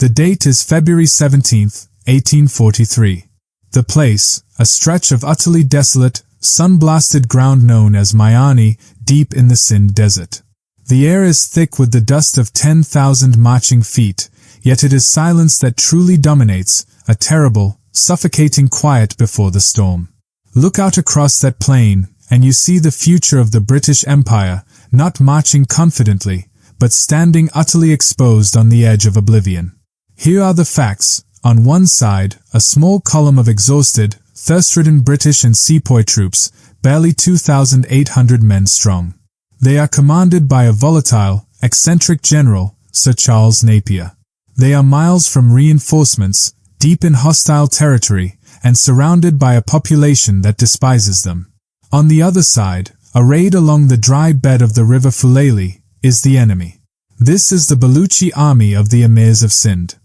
The date is February 17, 1843. The place, a stretch of utterly desolate, sun-blasted ground known as Miani, deep in the Sind desert. The air is thick with the dust of 10,000 marching feet, yet it is silence that truly dominates, a terrible, suffocating quiet before the storm. Look out across that plain, and you see the future of the British Empire, not marching confidently, but standing utterly exposed on the edge of oblivion. Here are the facts. On one side, a small column of exhausted, thirst-ridden British and Sepoy troops, barely 2,800 men strong. They are commanded by a volatile, eccentric general, Sir Charles Napier. They are miles from reinforcements, deep in hostile territory, and surrounded by a population that despises them. On the other side, arrayed along the dry bed of the river Fulali, is the enemy. This is the Baluchi army of the Amirs of Sind.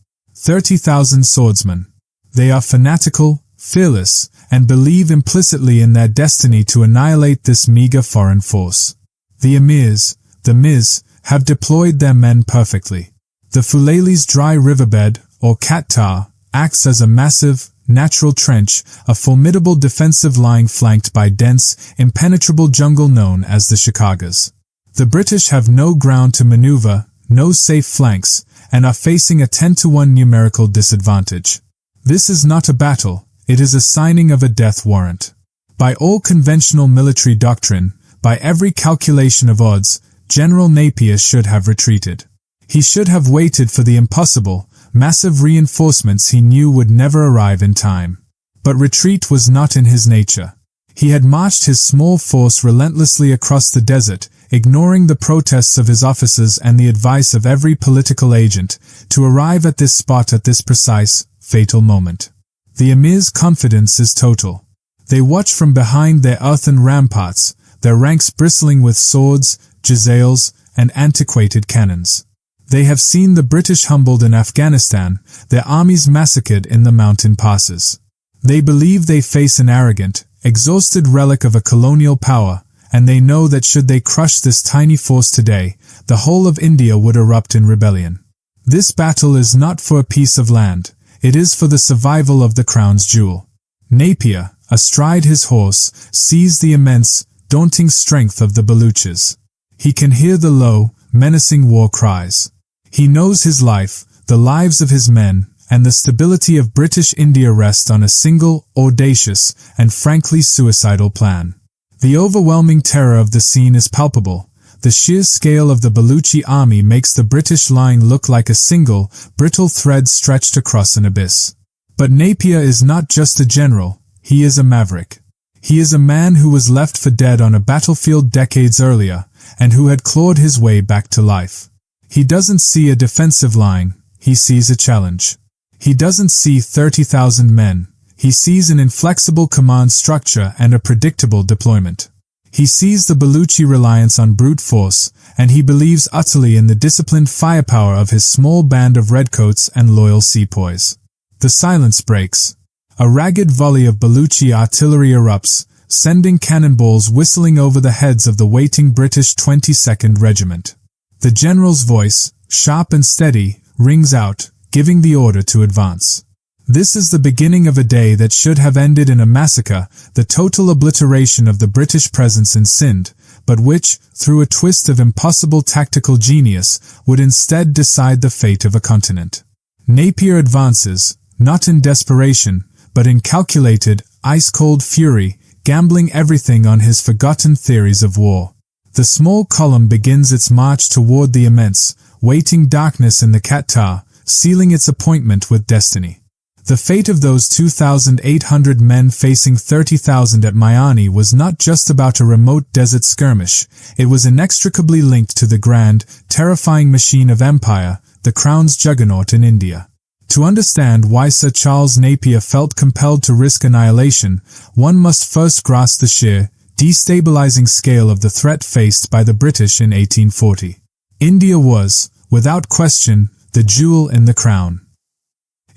30,000 swordsmen. They are fanatical, fearless, and believe implicitly in their destiny to annihilate this meager foreign force. The Amirs, the Mirs, have deployed their men perfectly. The Fulali's dry riverbed, or Qatar, acts as a massive, natural trench, a formidable defensive line flanked by dense, impenetrable jungle known as the Shikagas. The British have no ground to maneuver, no safe flanks, and are facing a 10-to-1 numerical disadvantage. This is not a battle, it is a signing of a death warrant. By all conventional military doctrine, by every calculation of odds, General Napier should have retreated. He should have waited for the impossible, massive reinforcements he knew would never arrive in time. But retreat was not in his nature. He had marched his small force relentlessly across the desert, ignoring the protests of his officers and the advice of every political agent, to arrive at this spot at this precise, fatal moment. The Emir's confidence is total. They watch from behind their earthen ramparts, their ranks bristling with swords, jezails, and antiquated cannons. They have seen the British humbled in Afghanistan, their armies massacred in the mountain passes. They believe they face an arrogant, exhausted relic of a colonial power, and they know that should they crush this tiny force today, the whole of India would erupt in rebellion. This battle is not for a piece of land, it is for the survival of the crown's jewel. Napier, astride his horse, sees the immense, daunting strength of the Baluchis. He can hear the low, menacing war cries. He knows his life, the lives of his men, and the stability of British India rest on a single, audacious, and frankly suicidal plan. The overwhelming terror of the scene is palpable. The sheer scale of the Baluchi army makes the British line look like a single, brittle thread stretched across an abyss. But Napier is not just a general, he is a maverick. He is a man who was left for dead on a battlefield decades earlier, and who had clawed his way back to life. He doesn't see a defensive line, he sees a challenge. He doesn't see 30,000 men. He sees an inflexible command structure and a predictable deployment. He sees the Baluchi reliance on brute force, and he believes utterly in the disciplined firepower of his small band of redcoats and loyal sepoys. The silence breaks. A ragged volley of Baluchi artillery erupts, sending cannonballs whistling over the heads of the waiting British 22nd Regiment. The general's voice, sharp and steady, rings out, giving the order to advance. This is the beginning of a day that should have ended in a massacre, the total obliteration of the British presence in Sind, but which, through a twist of impossible tactical genius, would instead decide the fate of a continent. Napier advances, not in desperation, but in calculated, ice-cold fury, gambling everything on his forgotten theories of war. The small column begins its march toward the immense, waiting darkness in the Qatar, sealing its appointment with destiny. The fate of those 2,800 men facing 30,000 at Miani was not just about a remote desert skirmish, it was inextricably linked to the grand, terrifying machine of empire, the crown's juggernaut in India. To understand why Sir Charles Napier felt compelled to risk annihilation, one must first grasp the sheer, destabilizing scale of the threat faced by the British in 1840. India was, without question, the jewel in the crown.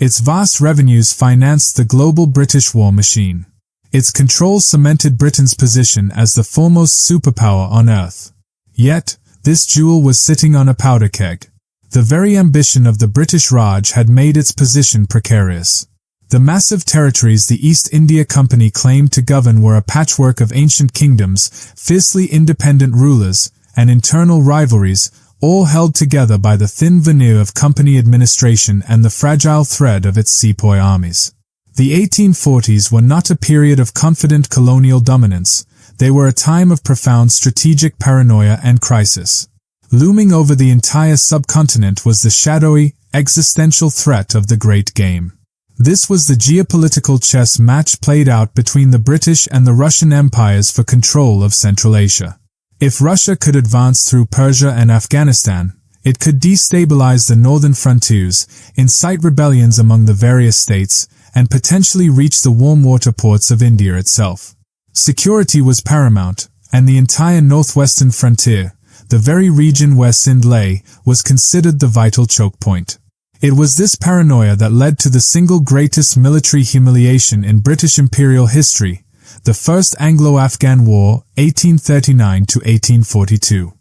Its vast revenues financed the global British war machine. Its control cemented Britain's position as the foremost superpower on earth. Yet, this jewel was sitting on a powder keg. The very ambition of the British Raj had made its position precarious. The massive territories the East India Company claimed to govern were a patchwork of ancient kingdoms, fiercely independent rulers, and internal rivalries, all held together by the thin veneer of company administration and the fragile thread of its sepoy armies. The 1840s were not a period of confident colonial dominance, they were a time of profound strategic paranoia and crisis. Looming over the entire subcontinent was the shadowy, existential threat of the Great Game. This was the geopolitical chess match played out between the British and the Russian empires for control of Central Asia. If Russia could advance through Persia and Afghanistan, it could destabilize the northern frontiers, incite rebellions among the various states, and potentially reach the warm water ports of India itself. Security was paramount, and the entire northwestern frontier, the very region where Sind lay, was considered the vital choke point. It was this paranoia that led to the single greatest military humiliation in British imperial history, the First Anglo-Afghan War, 1839 to 1842.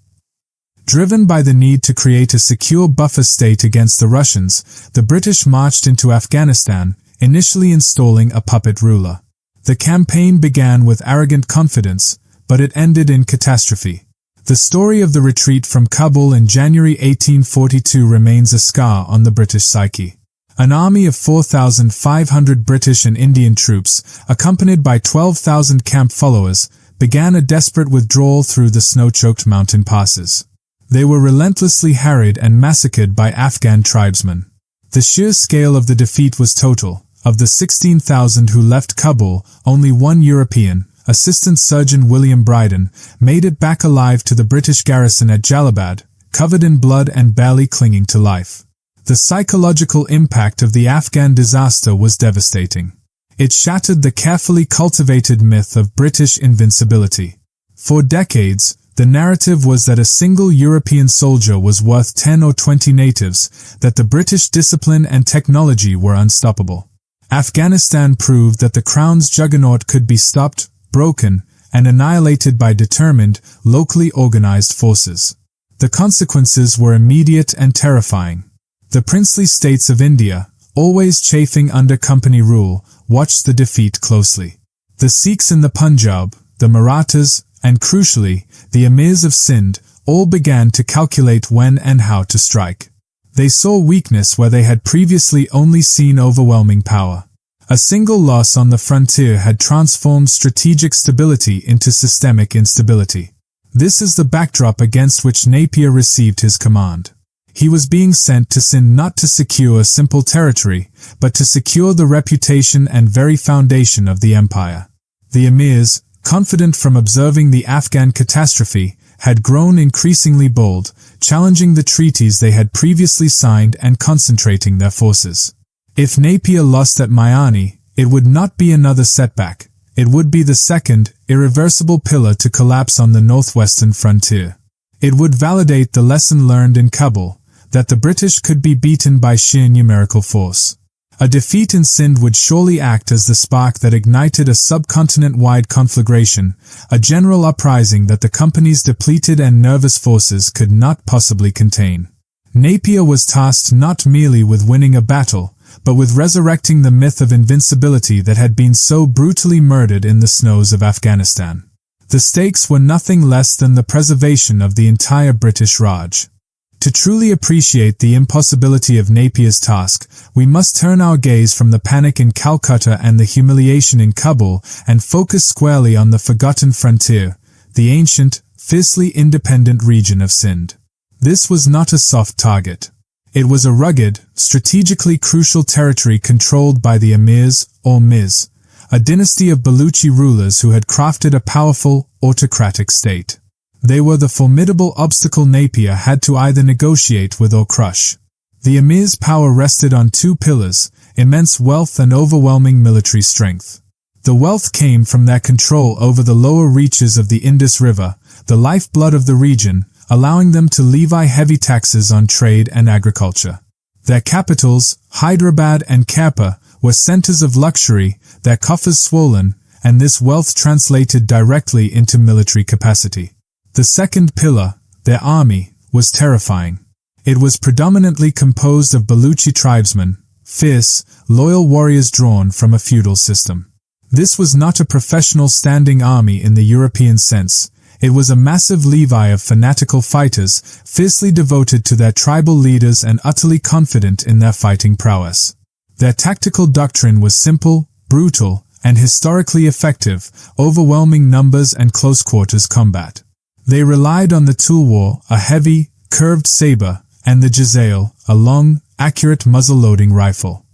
Driven by the need to create a secure buffer state against the Russians, the British marched into Afghanistan, initially installing a puppet ruler. The campaign began with arrogant confidence, but it ended in catastrophe. The story of the retreat from Kabul in January 1842 remains a scar on the British psyche. An army of 4,500 British and Indian troops, accompanied by 12,000 camp followers, began a desperate withdrawal through the snow-choked mountain passes. They were relentlessly harried and massacred by Afghan tribesmen. The sheer scale of the defeat was total. Of the 16,000 who left Kabul, only one European, Assistant Surgeon William Bryden, made it back alive to the British garrison at Jalabad, covered in blood and barely clinging to life. The psychological impact of the Afghan disaster was devastating. It shattered the carefully cultivated myth of British invincibility. For decades, the narrative was that a single European soldier was worth 10 or 20 natives, that the British discipline and technology were unstoppable. Afghanistan proved that the Crown's juggernaut could be stopped, broken, and annihilated by determined, locally organized forces. The consequences were immediate and terrifying. The princely states of India, always chafing under company rule, watched the defeat closely. The Sikhs in the Punjab, the Marathas, and crucially, the Amirs of Sind, all began to calculate when and how to strike. They saw weakness where they had previously only seen overwhelming power. A single loss on the frontier had transformed strategic stability into systemic instability. This is the backdrop against which Napier received his command. He was being sent to Sind not to secure simple territory, but to secure the reputation and very foundation of the empire. The Emirs, confident from observing the Afghan catastrophe, had grown increasingly bold, challenging the treaties they had previously signed and concentrating their forces. If Napier lost at Miani, it would not be another setback. It would be the second, irreversible pillar to collapse on the northwestern frontier. It would validate the lesson learned in Kabul, that the British could be beaten by sheer numerical force. A defeat in Sind would surely act as the spark that ignited a subcontinent-wide conflagration, a general uprising that the company's depleted and nervous forces could not possibly contain. Napier was tasked not merely with winning a battle, but with resurrecting the myth of invincibility that had been so brutally murdered in the snows of Afghanistan. The stakes were nothing less than the preservation of the entire British Raj. To truly appreciate the impossibility of Napier's task, we must turn our gaze from the panic in Calcutta and the humiliation in Kabul and focus squarely on the forgotten frontier, the ancient, fiercely independent region of Sind. This was not a soft target. It was a rugged, strategically crucial territory controlled by the Amirs, or Mirs, a dynasty of Baluchi rulers who had crafted a powerful, autocratic state. They were the formidable obstacle Napier had to either negotiate with or crush. The Emir's power rested on two pillars, immense wealth and overwhelming military strength. The wealth came from their control over the lower reaches of the Indus River, the lifeblood of the region, allowing them to levy heavy taxes on trade and agriculture. Their capitals, Hyderabad and Kapa, were centers of luxury, their coffers swollen, and this wealth translated directly into military capacity. The second pillar, their army, was terrifying. It was predominantly composed of Baluchi tribesmen, fierce, loyal warriors drawn from a feudal system. This was not a professional standing army in the European sense. It was a massive levy of fanatical fighters, fiercely devoted to their tribal leaders and utterly confident in their fighting prowess. Their tactical doctrine was simple, brutal, and historically effective, overwhelming numbers and close-quarters combat. They relied on the tulwar, a heavy, curved saber, and the jazale, a long, accurate muzzle-loading rifle.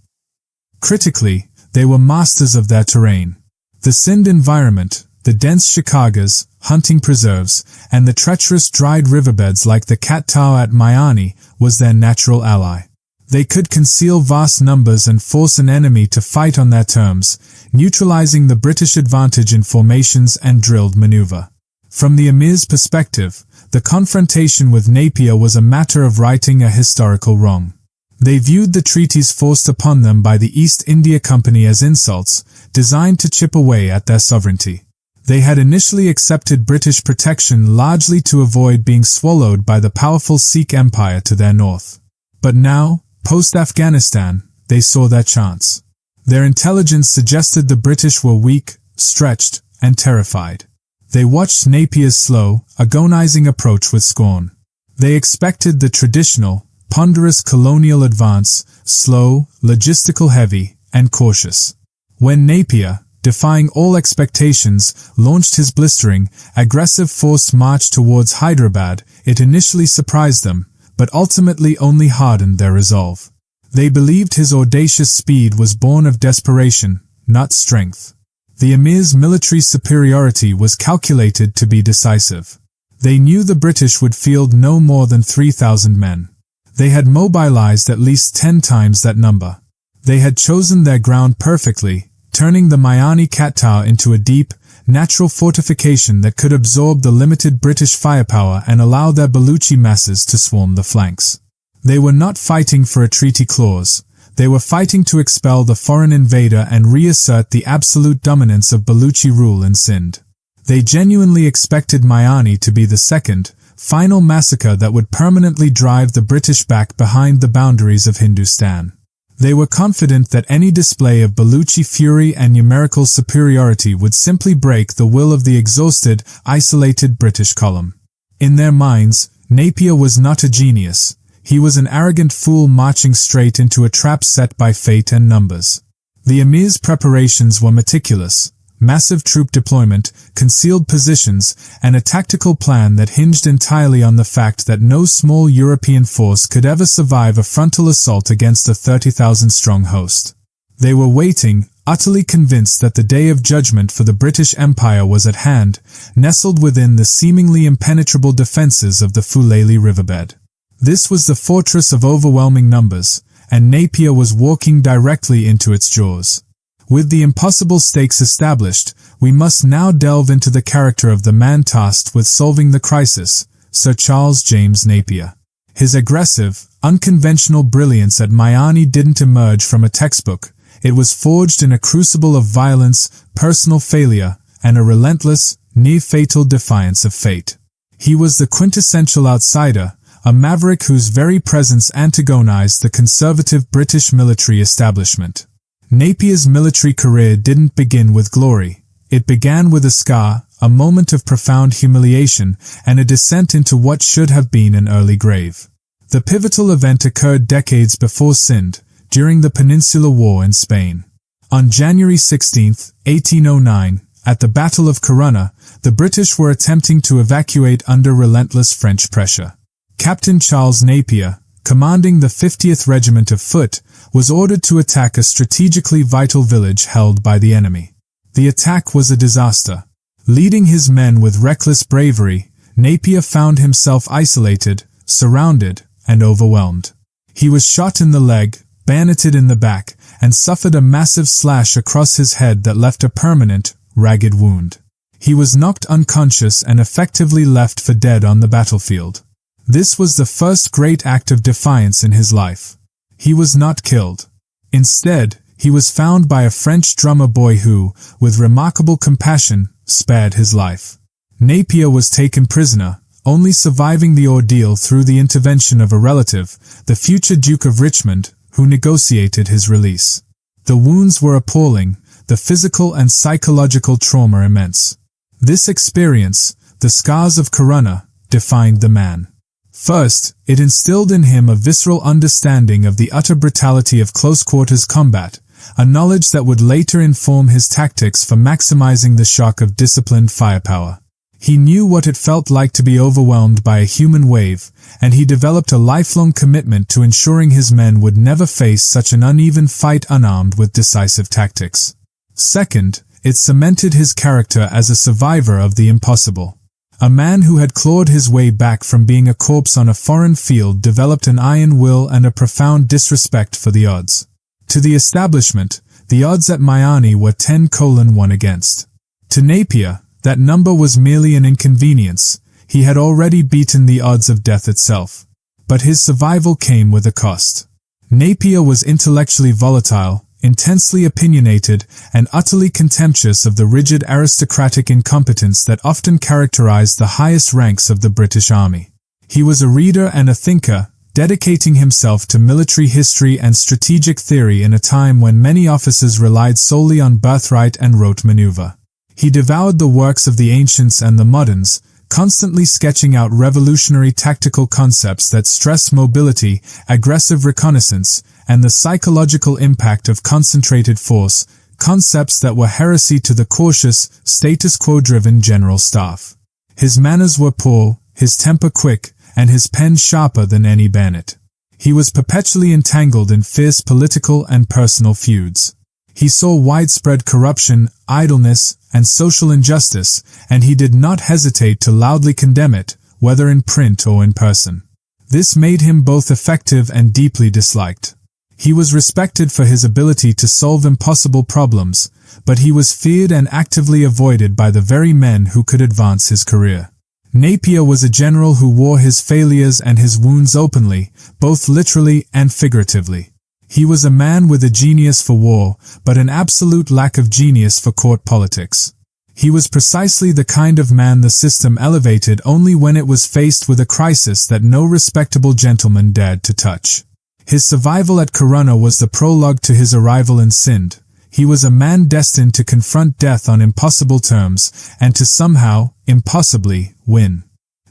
Critically, they were masters of their terrain. The Sind environment, the dense shikagas, hunting preserves, and the treacherous dried riverbeds like the Kat-Tao at Miani was their natural ally. They could conceal vast numbers and force an enemy to fight on their terms, neutralizing the British advantage in formations and drilled maneuver. From the Emir's perspective, the confrontation with Napier was a matter of righting a historical wrong. They viewed the treaties forced upon them by the East India Company as insults, designed to chip away at their sovereignty. They had initially accepted British protection largely to avoid being swallowed by the powerful Sikh Empire to their north. But now, post-Afghanistan, they saw their chance. Their intelligence suggested the British were weak, stretched, and terrified. They watched Napier's slow, agonizing approach with scorn. They expected the traditional, ponderous colonial advance, slow, logistical heavy, and cautious. When Napier, defying all expectations, launched his blistering, aggressive forced march towards Hyderabad, it initially surprised them, but ultimately only hardened their resolve. They believed his audacious speed was born of desperation, not strength. The Emir's military superiority was calculated to be decisive. They knew the British would field no more than 3,000 men. They had mobilized at least 10 times that number. They had chosen their ground perfectly, turning the Miani Kat-Tao into a deep, natural fortification that could absorb the limited British firepower and allow their Baluchi masses to swarm the flanks. They were not fighting for a treaty clause. They were fighting to expel the foreign invader and reassert the absolute dominance of Baluchi rule in Sind. They genuinely expected Miani to be the second, final massacre that would permanently drive the British back behind the boundaries of Hindustan. They were confident that any display of Baluchi fury and numerical superiority would simply break the will of the exhausted, isolated British column. In their minds, Napier was not a genius. He was an arrogant fool marching straight into a trap set by fate and numbers. The Emir's preparations were meticulous. Massive troop deployment, concealed positions, and a tactical plan that hinged entirely on the fact that no small European force could ever survive a frontal assault against a 30,000-strong host. They were waiting, utterly convinced that the day of judgment for the British Empire was at hand, nestled within the seemingly impenetrable defenses of the Fulali riverbed. This was the fortress of overwhelming numbers, and Napier was walking directly into its jaws. With the impossible stakes established, we must now delve into the character of the man tasked with solving the crisis, Sir Charles James Napier. His aggressive, unconventional brilliance at Miani didn't emerge from a textbook. It was forged in a crucible of violence, personal failure, and a relentless, near-fatal defiance of fate. He was the quintessential outsider, a maverick whose very presence antagonized the conservative British military establishment. Napier's military career didn't begin with glory. It began with a scar, a moment of profound humiliation, and a descent into what should have been an early grave. The pivotal event occurred decades before Sind, during the Peninsular War in Spain. On January 16, 1809, at the Battle of Corunna, the British were attempting to evacuate under relentless French pressure. Captain Charles Napier, commanding the 50th Regiment of Foot, was ordered to attack a strategically vital village held by the enemy. The attack was a disaster. Leading his men with reckless bravery, Napier found himself isolated, surrounded, and overwhelmed. He was shot in the leg, bayoneted in the back, and suffered a massive slash across his head that left a permanent, ragged wound. He was knocked unconscious and effectively left for dead on the battlefield. This was the first great act of defiance in his life. He was not killed. Instead, he was found by a French drummer boy who, with remarkable compassion, spared his life. Napier was taken prisoner, only surviving the ordeal through the intervention of a relative, the future Duke of Richmond, who negotiated his release. The wounds were appalling, the physical and psychological trauma immense. This experience, the scars of Corunna, defined the man. First, it instilled in him a visceral understanding of the utter brutality of close-quarters combat, a knowledge that would later inform his tactics for maximizing the shock of disciplined firepower. He knew what it felt like to be overwhelmed by a human wave, and he developed a lifelong commitment to ensuring his men would never face such an uneven fight unarmed with decisive tactics. Second, it cemented his character as a survivor of the impossible. A man who had clawed his way back from being a corpse on a foreign field developed an iron will and a profound disrespect for the odds. To the establishment, the odds at Miani were 10:1 against. To Napier, that number was merely an inconvenience. He had already beaten the odds of death itself. But his survival came with a cost. Napier was intellectually volatile, intensely opinionated, and utterly contemptuous of the rigid aristocratic incompetence that often characterized the highest ranks of the British Army. He was a reader and a thinker, dedicating himself to military history and strategic theory in a time when many officers relied solely on birthright and rote maneuver. He devoured the works of the ancients and the moderns, constantly sketching out revolutionary tactical concepts that stressed mobility, aggressive reconnaissance, and the psychological impact of concentrated force, concepts that were heresy to the cautious, status quo-driven general staff. His manners were poor, his temper quick, and his pen sharper than any bayonet. He was perpetually entangled in fierce political and personal feuds. He saw widespread corruption, idleness, and social injustice, and he did not hesitate to loudly condemn it, whether in print or in person. This made him both effective and deeply disliked. He was respected for his ability to solve impossible problems, but he was feared and actively avoided by the very men who could advance his career. Napier was a general who wore his failures and his wounds openly, both literally and figuratively. He was a man with a genius for war, but an absolute lack of genius for court politics. He was precisely the kind of man the system elevated only when it was faced with a crisis that no respectable gentleman dared to touch. His survival at Corunna was the prologue to his arrival in Sind. He was a man destined to confront death on impossible terms, and to somehow, impossibly, win.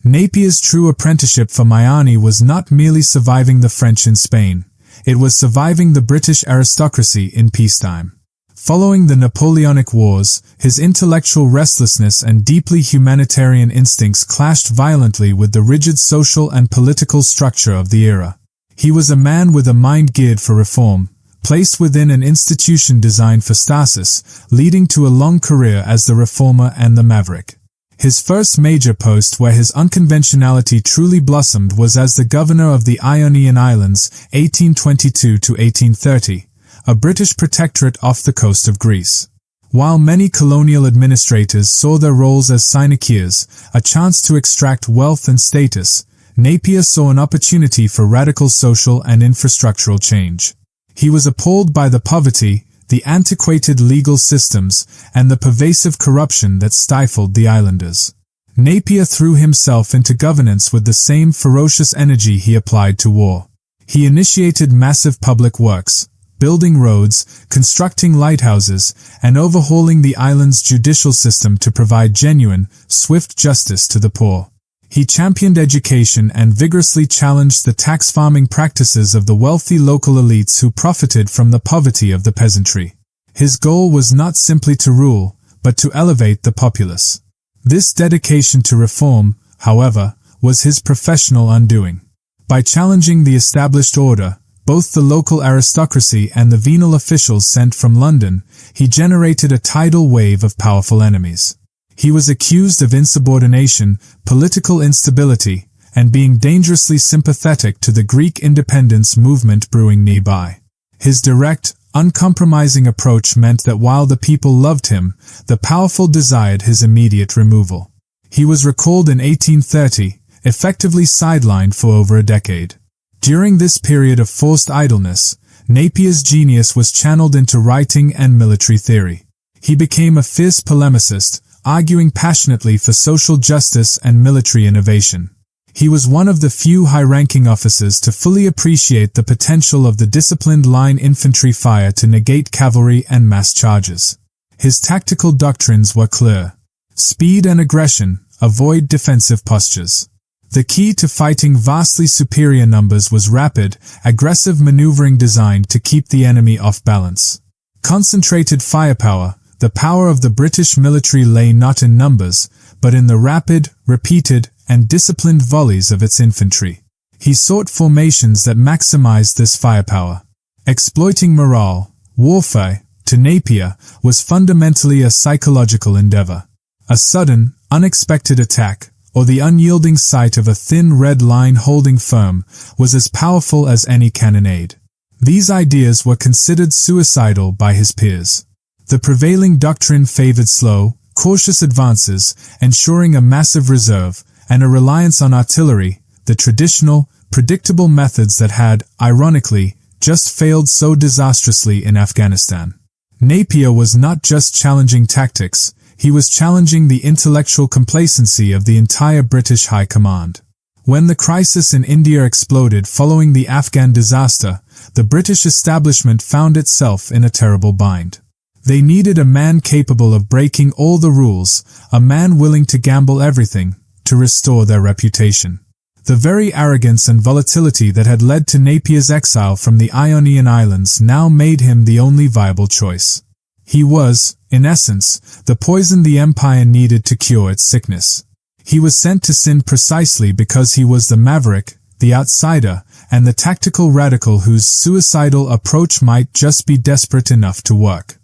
Napier's true apprenticeship for Miani was not merely surviving the French in Spain. It was surviving the British aristocracy in peacetime. Following the Napoleonic Wars, his intellectual restlessness and deeply humanitarian instincts clashed violently with the rigid social and political structure of the era. He was a man with a mind geared for reform, placed within an institution designed for stasis, leading to a long career as the reformer and the maverick. His first major post where his unconventionality truly blossomed was as the governor of the Ionian Islands, 1822 to 1830, a British protectorate off the coast of Greece. While many colonial administrators saw their roles as sinecures, a chance to extract wealth and status, Napier saw an opportunity for radical social and infrastructural change. He was appalled by the poverty, the antiquated legal systems, and the pervasive corruption that stifled the islanders. Napier threw himself into governance with the same ferocious energy he applied to war. He initiated massive public works, building roads, constructing lighthouses, and overhauling the island's judicial system to provide genuine, swift justice to the poor. He championed education and vigorously challenged the tax farming practices of the wealthy local elites who profited from the poverty of the peasantry. His goal was not simply to rule, but to elevate the populace. This dedication to reform, however, was his professional undoing. By challenging the established order, both the local aristocracy and the venal officials sent from London, he generated a tidal wave of powerful enemies. He was accused of insubordination, political instability, and being dangerously sympathetic to the Greek independence movement brewing nearby. His direct, uncompromising approach meant that while the people loved him, the powerful desired his immediate removal. He was recalled in 1830, effectively sidelined for over a decade. During this period of forced idleness, Napier's genius was channeled into writing and military theory. He became a fierce polemicist, arguing passionately for social justice and military innovation. He was one of the few high-ranking officers to fully appreciate the potential of the disciplined line infantry fire to negate cavalry and mass charges. His tactical doctrines were clear. Speed and aggression, avoid defensive postures. The key to fighting vastly superior numbers was rapid, aggressive maneuvering designed to keep the enemy off balance. Concentrated firepower, the power of the British military lay not in numbers, but in the rapid, repeated, and disciplined volleys of its infantry. He sought formations that maximized this firepower. Exploiting morale, warfare, to Napier, was fundamentally a psychological endeavor. A sudden, unexpected attack, or the unyielding sight of a thin red line holding firm, was as powerful as any cannonade. These ideas were considered suicidal by his peers. The prevailing doctrine favored slow, cautious advances, ensuring a massive reserve, and a reliance on artillery, the traditional, predictable methods that had, ironically, just failed so disastrously in Afghanistan. Napier was not just challenging tactics, he was challenging the intellectual complacency of the entire British High Command. When the crisis in India exploded following the Afghan disaster, the British establishment found itself in a terrible bind. They needed a man capable of breaking all the rules, a man willing to gamble everything, to restore their reputation. The very arrogance and volatility that had led to Napier's exile from the Ionian Islands now made him the only viable choice. He was, in essence, the poison the empire needed to cure its sickness. He was sent to Sind precisely because he was the maverick, the outsider, and the tactical radical whose suicidal approach might just be desperate enough to work.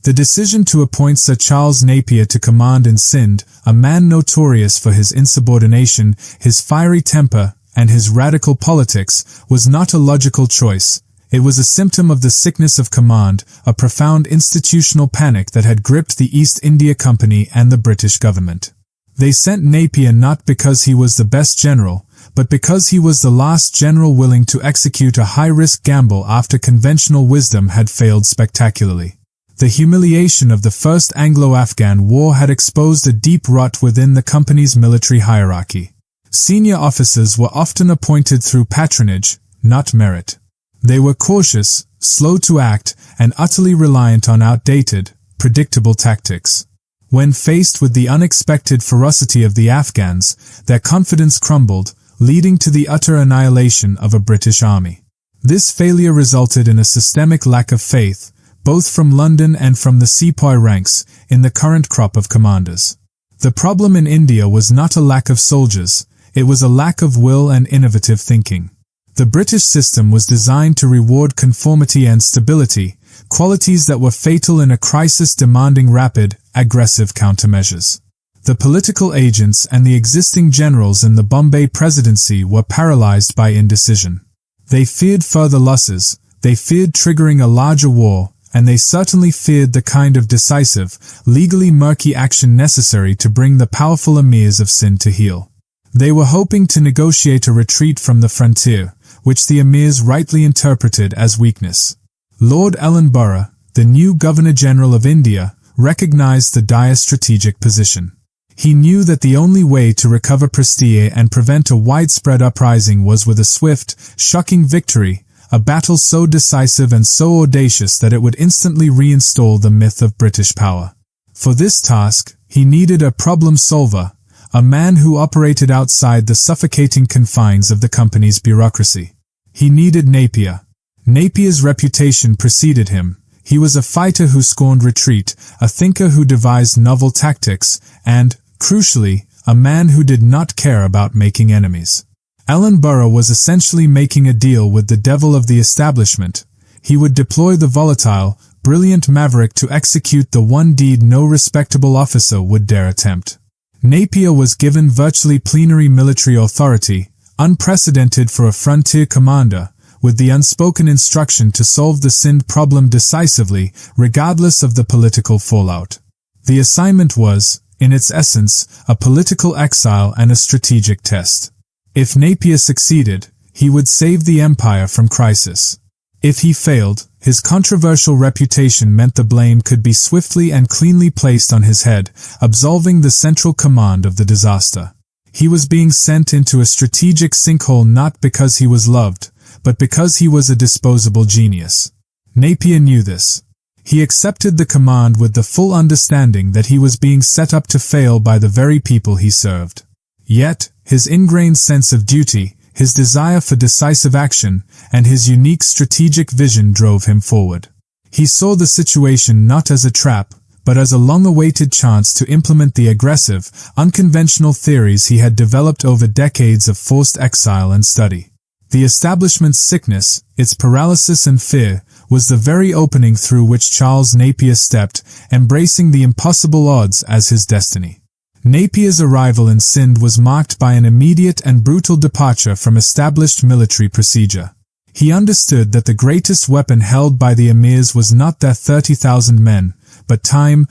The decision to appoint Sir Charles Napier to command in Sind, a man notorious for his insubordination, his fiery temper, and his radical politics, was not a logical choice. It was a symptom of the sickness of command, a profound institutional panic that had gripped the East India Company and the British government. They sent Napier not because he was the best general, but because he was the last general willing to execute a high-risk gamble after conventional wisdom had failed spectacularly. The humiliation of the First Anglo-Afghan War had exposed a deep rut within the company's military hierarchy. Senior officers were often appointed through patronage, not merit. They were cautious, slow to act, and utterly reliant on outdated, predictable tactics. When faced with the unexpected ferocity of the Afghans, their confidence crumbled, leading to the utter annihilation of a British army. This failure resulted in a systemic lack of faith, both from London and from the Sepoy ranks, in the current crop of commanders. The problem in India was not a lack of soldiers, it was a lack of will and innovative thinking. The British system was designed to reward conformity and stability, qualities that were fatal in a crisis demanding rapid, aggressive countermeasures. The political agents and the existing generals in the Bombay Presidency were paralyzed by indecision. They feared further losses, they feared triggering a larger war, and they certainly feared the kind of decisive, legally murky action necessary to bring the powerful Amirs of Sind to heel. They were hoping to negotiate a retreat from the frontier, which the Amirs rightly interpreted as weakness. Lord Ellenborough, the new Governor-General of India, recognized the dire strategic position. He knew that the only way to recover prestige and prevent a widespread uprising was with a swift, shocking victory, a battle so decisive and so audacious that it would instantly reinstall the myth of British power. For this task, he needed a problem solver, a man who operated outside the suffocating confines of the company's bureaucracy. He needed Napier. Napier's reputation preceded him. He was a fighter who scorned retreat, a thinker who devised novel tactics, and, crucially, a man who did not care about making enemies. Ellenborough was essentially making a deal with the devil of the establishment. He would deploy the volatile, brilliant maverick to execute the one deed no respectable officer would dare attempt. Napier was given virtually plenary military authority, unprecedented for a frontier commander, with the unspoken instruction to solve the Sind problem decisively, regardless of the political fallout. The assignment was, in its essence, a political exile and a strategic test. If Napier succeeded, he would save the empire from crisis. If he failed, his controversial reputation meant the blame could be swiftly and cleanly placed on his head, absolving the central command of the disaster. He was being sent into a strategic sinkhole not because he was loved, but because he was a disposable genius. Napier knew this. He accepted the command with the full understanding that he was being set up to fail by the very people he served. Yet, his ingrained sense of duty, his desire for decisive action, and his unique strategic vision drove him forward. He saw the situation not as a trap, but as a long-awaited chance to implement the aggressive, unconventional theories he had developed over decades of forced exile and study. The establishment's sickness, its paralysis and fear, was the very opening through which Charles Napier stepped, embracing the impossible odds as his destiny. Napier's arrival in Sind was marked by an immediate and brutal departure from established military procedure. He understood that the greatest weapon held by the Amirs was not their 30,000 men, but time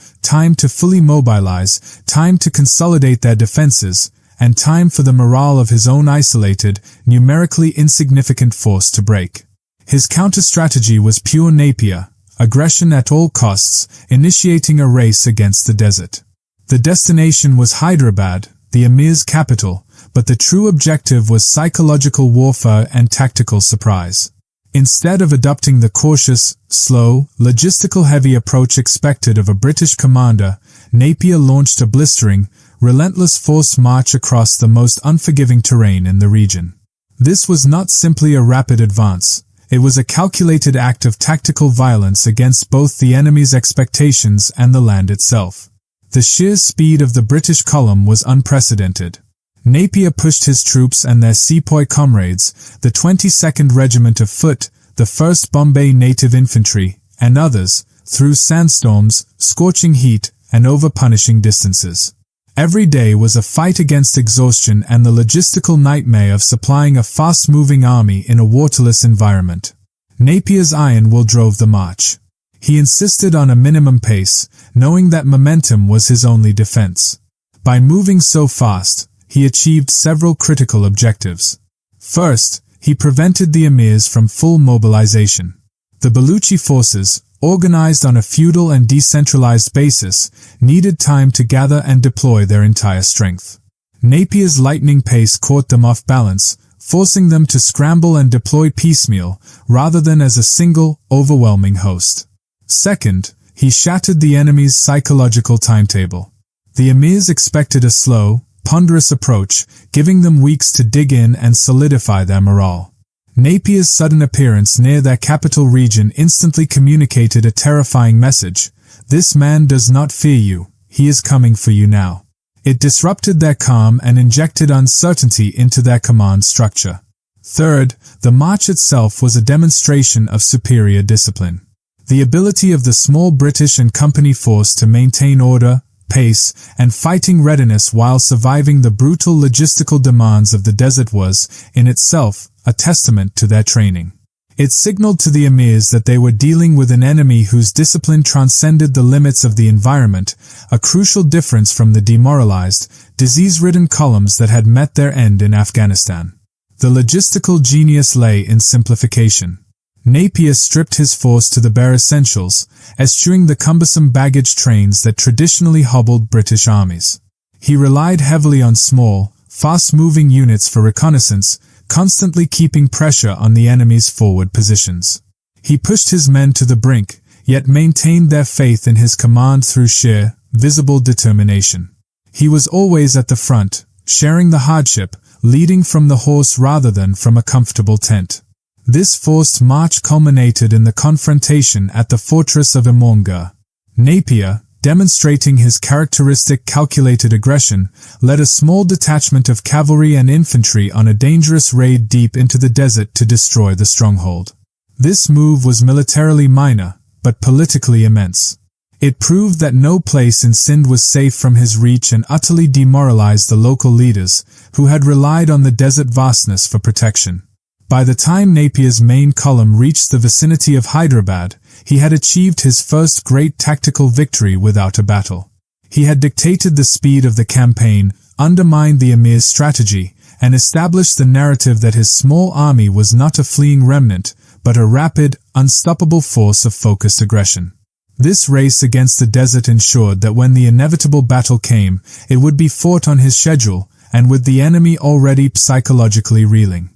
to fully mobilize, time to consolidate their defenses, and time for the morale of his own isolated, numerically insignificant force to break. His counter-strategy was pure Napier, aggression at all costs, initiating a race against the desert. The destination was Hyderabad, the Emir's capital, but the true objective was psychological warfare and tactical surprise. Instead of adopting the cautious, slow, logistical-heavy approach expected of a British commander, Napier launched a blistering, relentless forced march across the most unforgiving terrain in the region. This was not simply a rapid advance. It was a calculated act of tactical violence against both the enemy's expectations and the land itself. The sheer speed of the British column was unprecedented. Napier pushed his troops and their Sepoy comrades, the 22nd Regiment of Foot, the 1st Bombay Native Infantry, and others, through sandstorms, scorching heat, and over-punishing distances. Every day was a fight against exhaustion and the logistical nightmare of supplying a fast-moving army in a waterless environment. Napier's iron will drove the march. He insisted on a minimum pace, knowing that momentum was his only defense. By moving so fast, he achieved several critical objectives. First, he prevented the Amirs from full mobilization. The Baluchi forces, organized on a feudal and decentralized basis, needed time to gather and deploy their entire strength. Napier's lightning pace caught them off balance, forcing them to scramble and deploy piecemeal, rather than as a single, overwhelming host. Second, he shattered the enemy's psychological timetable. The Amirs expected a slow, ponderous approach, giving them weeks to dig in and solidify their morale. Napier's sudden appearance near their capital region instantly communicated a terrifying message. This man does not fear you, he is coming for you now. It disrupted their calm and injected uncertainty into their command structure. Third, the march itself was a demonstration of superior discipline. The ability of the small British and company force to maintain order, pace, and fighting readiness while surviving the brutal logistical demands of the desert was, in itself, a testament to their training. It signaled to the Amirs that they were dealing with an enemy whose discipline transcended the limits of the environment, a crucial difference from the demoralized, disease-ridden columns that had met their end in Afghanistan. The logistical genius lay in simplification. Napier stripped his force to the bare essentials, eschewing the cumbersome baggage trains that traditionally hobbled British armies. He relied heavily on small, fast-moving units for reconnaissance, constantly keeping pressure on the enemy's forward positions. He pushed his men to the brink, yet maintained their faith in his command through sheer, visible determination. He was always at the front, sharing the hardship, leading from the horse rather than from a comfortable tent. This forced march culminated in the confrontation at the fortress of Imonga. Napier, demonstrating his characteristic calculated aggression, led a small detachment of cavalry and infantry on a dangerous raid deep into the desert to destroy the stronghold. This move was militarily minor, but politically immense. It proved that no place in Sind was safe from his reach and utterly demoralized the local leaders, who had relied on the desert vastness for protection. By the time Napier's main column reached the vicinity of Hyderabad, he had achieved his first great tactical victory without a battle. He had dictated the speed of the campaign, undermined the Emir's strategy, and established the narrative that his small army was not a fleeing remnant, but a rapid, unstoppable force of focused aggression. This race against the desert ensured that when the inevitable battle came, it would be fought on his schedule, and with the enemy already psychologically reeling.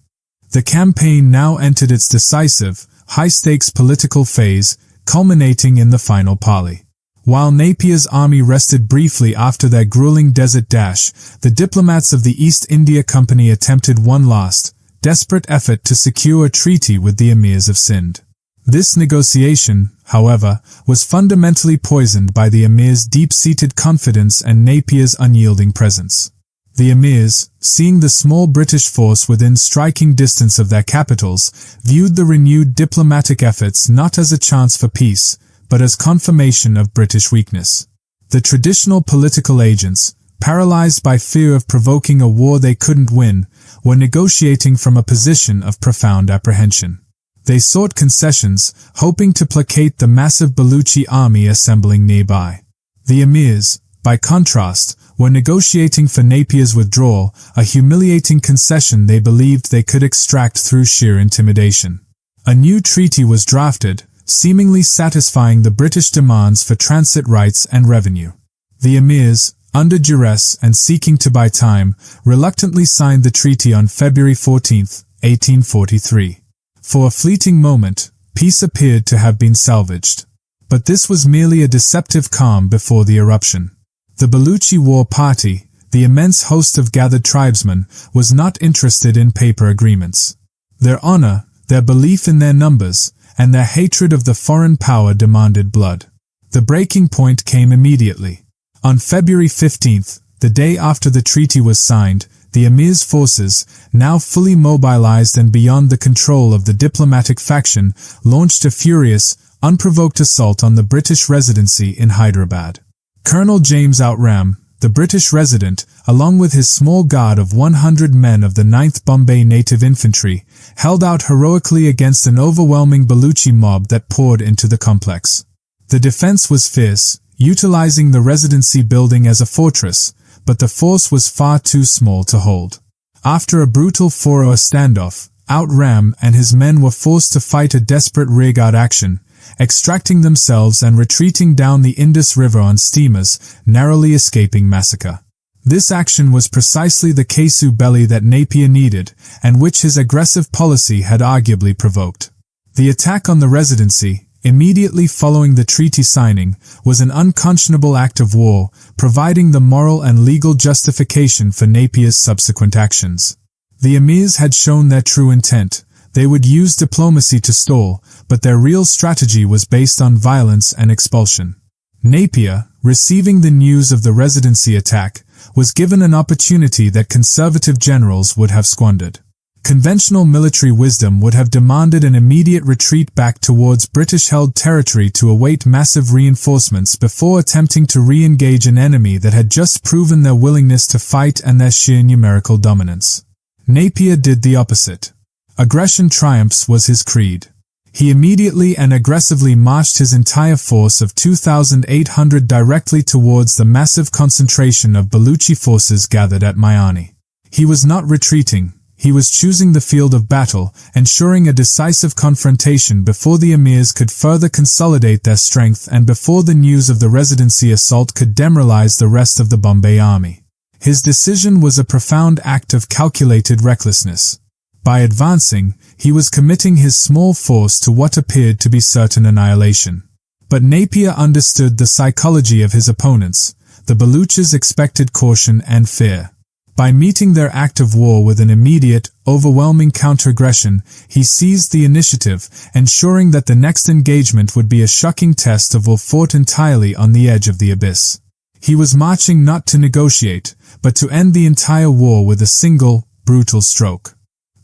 The campaign now entered its decisive, high-stakes political phase, culminating in the final parley. While Napier's army rested briefly after their grueling desert dash, the diplomats of the East India Company attempted one last, desperate effort to secure a treaty with the Amirs of Sind. This negotiation, however, was fundamentally poisoned by the Emirs' deep-seated confidence and Napier's unyielding presence. The Emirs, seeing the small British force within striking distance of their capitals, viewed the renewed diplomatic efforts not as a chance for peace, but as confirmation of British weakness. The traditional political agents, paralyzed by fear of provoking a war they couldn't win, were negotiating from a position of profound apprehension. They sought concessions, hoping to placate the massive Baluchi army assembling nearby. The Emirs, by contrast, were negotiating for Napier's withdrawal, a humiliating concession they believed they could extract through sheer intimidation. A new treaty was drafted, seemingly satisfying the British demands for transit rights and revenue. The Emirs, under duress and seeking to buy time, reluctantly signed the treaty on February 14, 1843. For a fleeting moment, peace appeared to have been salvaged. But this was merely a deceptive calm before the eruption. The Baluchi war party, the immense host of gathered tribesmen, was not interested in paper agreements. Their honor, their belief in their numbers, and their hatred of the foreign power demanded blood. The breaking point came immediately. On February 15th, the day after the treaty was signed, the Emir's forces, now fully mobilized and beyond the control of the diplomatic faction, launched a furious, unprovoked assault on the British residency in Hyderabad. Colonel James Outram, the British resident, along with his small guard of 100 men of the 9th Bombay Native Infantry, held out heroically against an overwhelming Baluchi mob that poured into the complex. The defense was fierce, utilizing the residency building as a fortress, but the force was far too small to hold. After a brutal 4-hour standoff, Outram and his men were forced to fight a desperate rearguard action, extracting themselves and retreating down the Indus River on steamers, narrowly escaping massacre. This action was precisely the casus belli that Napier needed, and which his aggressive policy had arguably provoked. The attack on the residency, immediately following the treaty signing, was an unconscionable act of war, providing the moral and legal justification for Napier's subsequent actions. The Emirs had shown their true intent. They would use diplomacy to stall, but their real strategy was based on violence and expulsion. Napier, receiving the news of the residency attack, was given an opportunity that conservative generals would have squandered. Conventional military wisdom would have demanded an immediate retreat back towards British-held territory to await massive reinforcements before attempting to re-engage an enemy that had just proven their willingness to fight and their sheer numerical dominance. Napier did the opposite. Aggression triumphs was his creed. He immediately and aggressively marched his entire force of 2,800 directly towards the massive concentration of Baluchi forces gathered at Miani. He was not retreating. He was choosing the field of battle, ensuring a decisive confrontation before the Emirs could further consolidate their strength and before the news of the residency assault could demoralize the rest of the Bombay army. His decision was a profound act of calculated recklessness. By advancing, he was committing his small force to what appeared to be certain annihilation. But Napier understood the psychology of his opponents. The Baluchis expected caution and fear. By meeting their act of war with an immediate, overwhelming counteraggression, he seized the initiative, ensuring that the next engagement would be a shocking test of will fought entirely on the edge of the abyss. He was marching not to negotiate, but to end the entire war with a single, brutal stroke.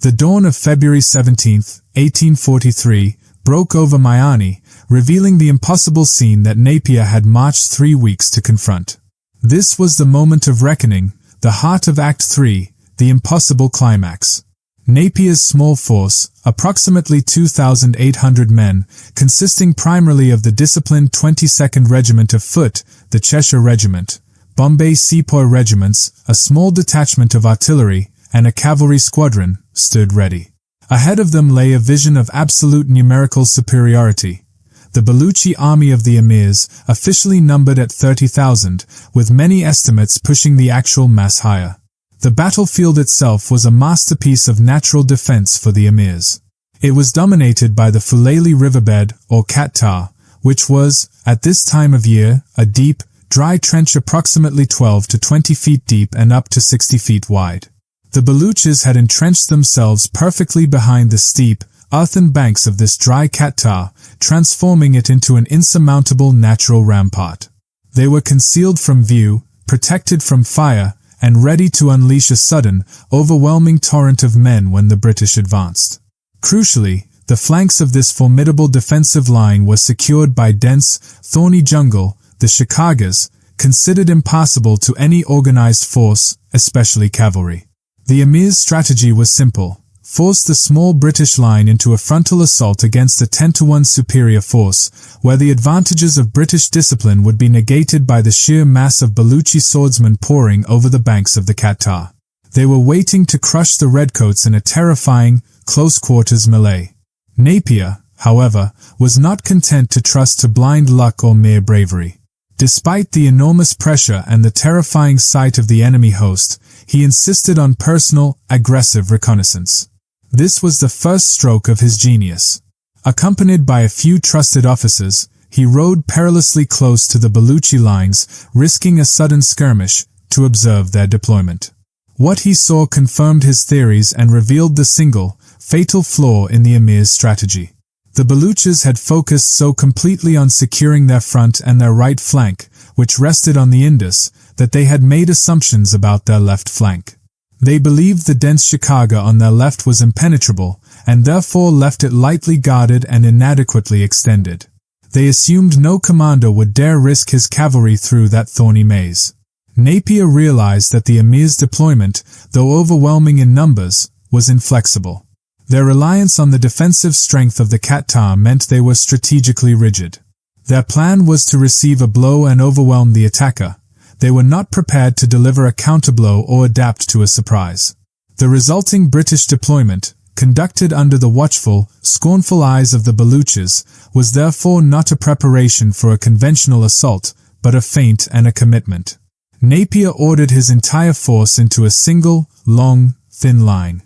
The dawn of February 17, 1843, broke over Miani, revealing the impossible scene that Napier had marched 3 weeks to confront. This was the moment of reckoning, the heart of Act 3, the impossible climax. Napier's small force, approximately 2,800 men, consisting primarily of the disciplined 22nd Regiment of Foot, the Cheshire Regiment, Bombay Sepoy regiments, a small detachment of artillery, and a cavalry squadron, stood ready. Ahead of them lay a vision of absolute numerical superiority. The Baluchi army of the Amirs, officially numbered at 30,000, with many estimates pushing the actual mass higher. The battlefield itself was a masterpiece of natural defense for the Amirs. It was dominated by the Fulali riverbed, or Qatar, which was, at this time of year, a deep, dry trench approximately 12 to 20 feet deep and up to 60 feet wide. The Baluchis had entrenched themselves perfectly behind the steep, earthen banks of this dry Qatar, transforming it into an insurmountable natural rampart. They were concealed from view, protected from fire, and ready to unleash a sudden, overwhelming torrent of men when the British advanced. Crucially, the flanks of this formidable defensive line were secured by dense, thorny jungle, the shikagas, considered impassable to any organized force, especially cavalry. The Emir's strategy was simple: force the small British line into a frontal assault against a 10-to-1 superior force, where the advantages of British discipline would be negated by the sheer mass of Baluchi swordsmen pouring over the banks of the Qatar. They were waiting to crush the redcoats in a terrifying, close-quarters melee. Napier, however, was not content to trust to blind luck or mere bravery. Despite the enormous pressure and the terrifying sight of the enemy host, he insisted on personal, aggressive reconnaissance. This was the first stroke of his genius. Accompanied by a few trusted officers, he rode perilously close to the Baluchi lines, risking a sudden skirmish, to observe their deployment. What he saw confirmed his theories and revealed the single, fatal flaw in the Emir's strategy. The Baluchis had focused so completely on securing their front and their right flank, which rested on the Indus, that they had made assumptions about their left flank. They believed the dense Shikaga on their left was impenetrable, and therefore left it lightly guarded and inadequately extended. They assumed no commander would dare risk his cavalry through that thorny maze. Napier realized that the Emir's deployment, though overwhelming in numbers, was inflexible. Their reliance on the defensive strength of the Qatar meant they were strategically rigid. Their plan was to receive a blow and overwhelm the attacker. They were not prepared to deliver a counterblow or adapt to a surprise. The resulting British deployment, conducted under the watchful, scornful eyes of the Baluchis, was therefore not a preparation for a conventional assault, but a feint and a commitment. Napier ordered his entire force into a single, long, thin line.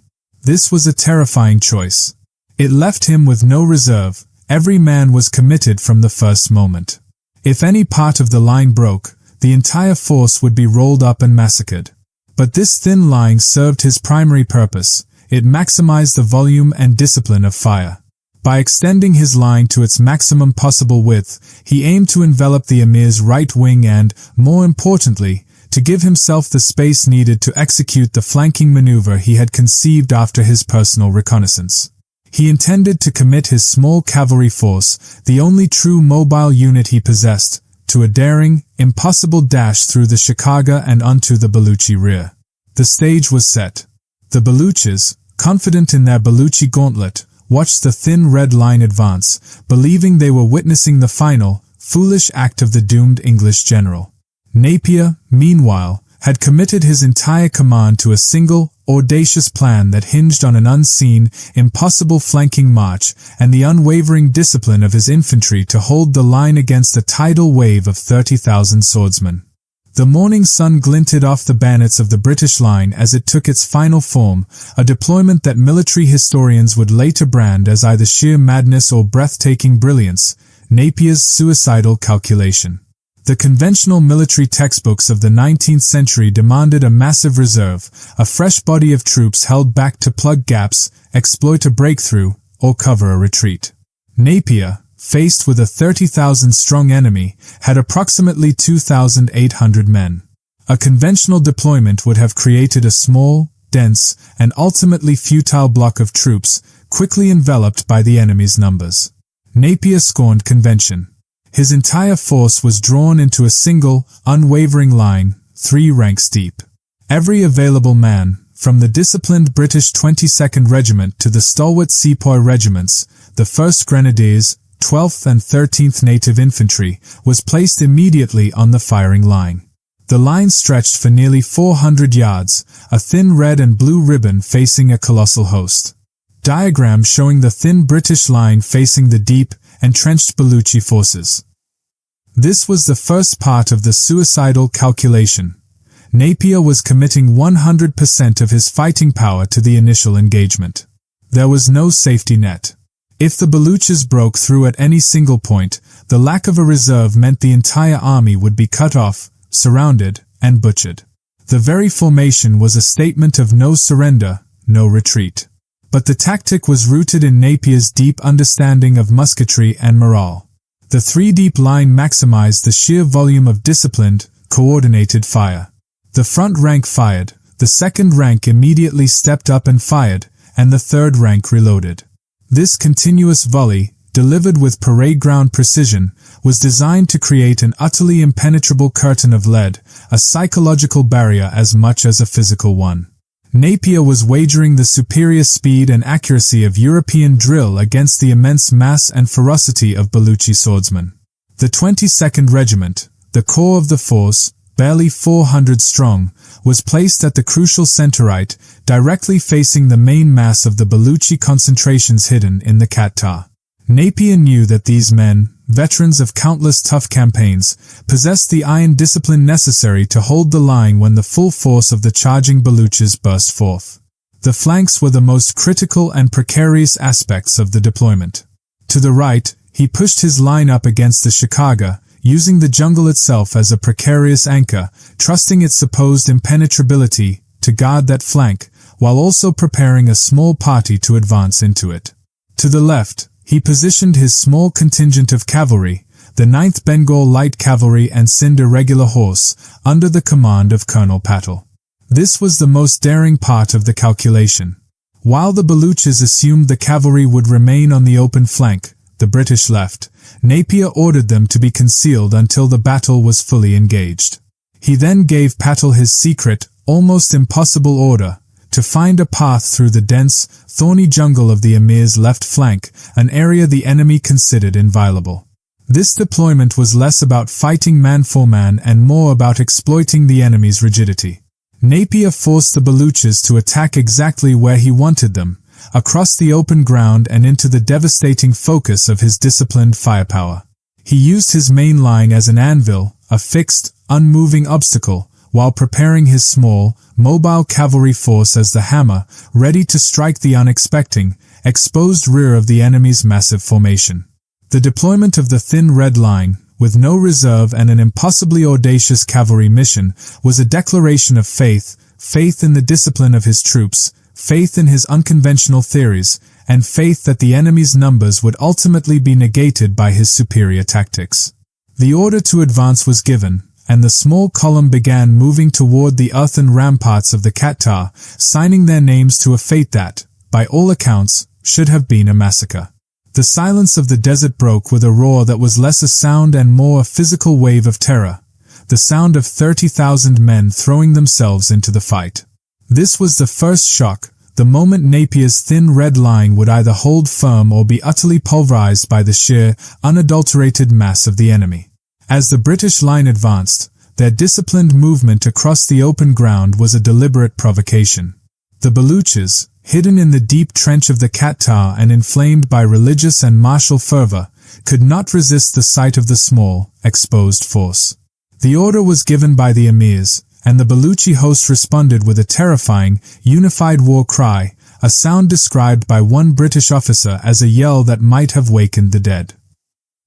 This was a terrifying choice. It left him with no reserve. Every man was committed from the first moment. If any part of the line broke, the entire force would be rolled up and massacred. But this thin line served his primary purpose. It maximized the volume and discipline of fire. By extending his line to its maximum possible width, he aimed to envelop the Emir's right wing and, more importantly, to give himself the space needed to execute the flanking maneuver he had conceived after his personal reconnaissance. He intended to commit his small cavalry force, the only true mobile unit he possessed, to a daring, impossible dash through the Shikaga and onto the Baluchi rear. The stage was set. The Baluchis, confident in their Baluchi gauntlet, watched the thin red line advance, believing they were witnessing the final, foolish act of the doomed English general. Napier, meanwhile, had committed his entire command to a single, audacious plan that hinged on an unseen, impossible flanking march and the unwavering discipline of his infantry to hold the line against a tidal wave of 30,000 swordsmen. The morning sun glinted off the bayonets of the British line as it took its final form, a deployment that military historians would later brand as either sheer madness or breathtaking brilliance, Napier's suicidal calculation. The conventional military textbooks of the 19th century demanded a massive reserve, a fresh body of troops held back to plug gaps, exploit a breakthrough, or cover a retreat. Napier, faced with a 30,000-strong enemy, had approximately 2,800 men. A conventional deployment would have created a small, dense, and ultimately futile block of troops, quickly enveloped by the enemy's numbers. Napier scorned convention. His entire force was drawn into a single, unwavering line, 3 ranks deep. Every available man, from the disciplined British 22nd Regiment to the stalwart Sepoy regiments, the 1st Grenadiers, 12th and 13th Native Infantry, was placed immediately on the firing line. The line stretched for nearly 400 yards, a thin red and blue ribbon facing a colossal host. Diagram showing the thin British line facing the deep, entrenched Baluchi forces. This was the first part of the suicidal calculation. Napier was committing 100% of his fighting power to the initial engagement. There was no safety net. If the Baluchis broke through at any single point, the lack of a reserve meant the entire army would be cut off, surrounded, and butchered. The very formation was a statement of no surrender, no retreat. But the tactic was rooted in Napier's deep understanding of musketry and morale. The three-deep line maximized the sheer volume of disciplined, coordinated fire. The front rank fired, the second rank immediately stepped up and fired, and the third rank reloaded. This continuous volley, delivered with parade ground precision, was designed to create an utterly impenetrable curtain of lead, a psychological barrier as much as a physical one. Napier was wagering the superior speed and accuracy of European drill against the immense mass and ferocity of Baluchi swordsmen. The 22nd Regiment, the core of the force, barely 400 strong, was placed at the crucial center right, directly facing the main mass of the Baluchi concentrations hidden in the Qatar. Napier knew that these men, veterans of countless tough campaigns, possessed the iron discipline necessary to hold the line when the full force of the charging Baluchis burst forth. The flanks were the most critical and precarious aspects of the deployment. To the right, he pushed his line up against the Shikaga, using the jungle itself as a precarious anchor, trusting its supposed impenetrability to guard that flank, while also preparing a small party to advance into it. To the left, he positioned his small contingent of cavalry, the 9th Bengal Light Cavalry and Sind Irregular Horse, under the command of Colonel Patel. This was the most daring part of the calculation. While the Baluchis assumed the cavalry would remain on the open flank, the British left, Napier ordered them to be concealed until the battle was fully engaged. He then gave Patel his secret, almost impossible order, to find a path through the dense, thorny jungle of the Emir's left flank, an area the enemy considered inviolable. This deployment was less about fighting man for man and more about exploiting the enemy's rigidity. Napier forced the Baluchis to attack exactly where he wanted them, across the open ground and into the devastating focus of his disciplined firepower. He used his main line as an anvil, a fixed, unmoving obstacle, while preparing his small, mobile cavalry force as the hammer, ready to strike the unexpected, exposed rear of the enemy's massive formation. The deployment of the thin red line, with no reserve and an impossibly audacious cavalry mission, was a declaration of faith in the discipline of his troops, faith in his unconventional theories, and faith that the enemy's numbers would ultimately be negated by his superior tactics. The order to advance was given, and the small column began moving toward the earthen ramparts of the Qatar, signing their names to a fate that, by all accounts, should have been a massacre. The silence of the desert broke with a roar that was less a sound and more a physical wave of terror, the sound of 30,000 men throwing themselves into the fight. This was the first shock, the moment Napier's thin red line would either hold firm or be utterly pulverized by the sheer, unadulterated mass of the enemy. As the British line advanced, their disciplined movement across the open ground was a deliberate provocation. The Baluchis, hidden in the deep trench of the Qatar and inflamed by religious and martial fervor, could not resist the sight of the small, exposed force. The order was given by the Emirs, and the Baluchi host responded with a terrifying, unified war cry, a sound described by one British officer as a yell that might have wakened the dead.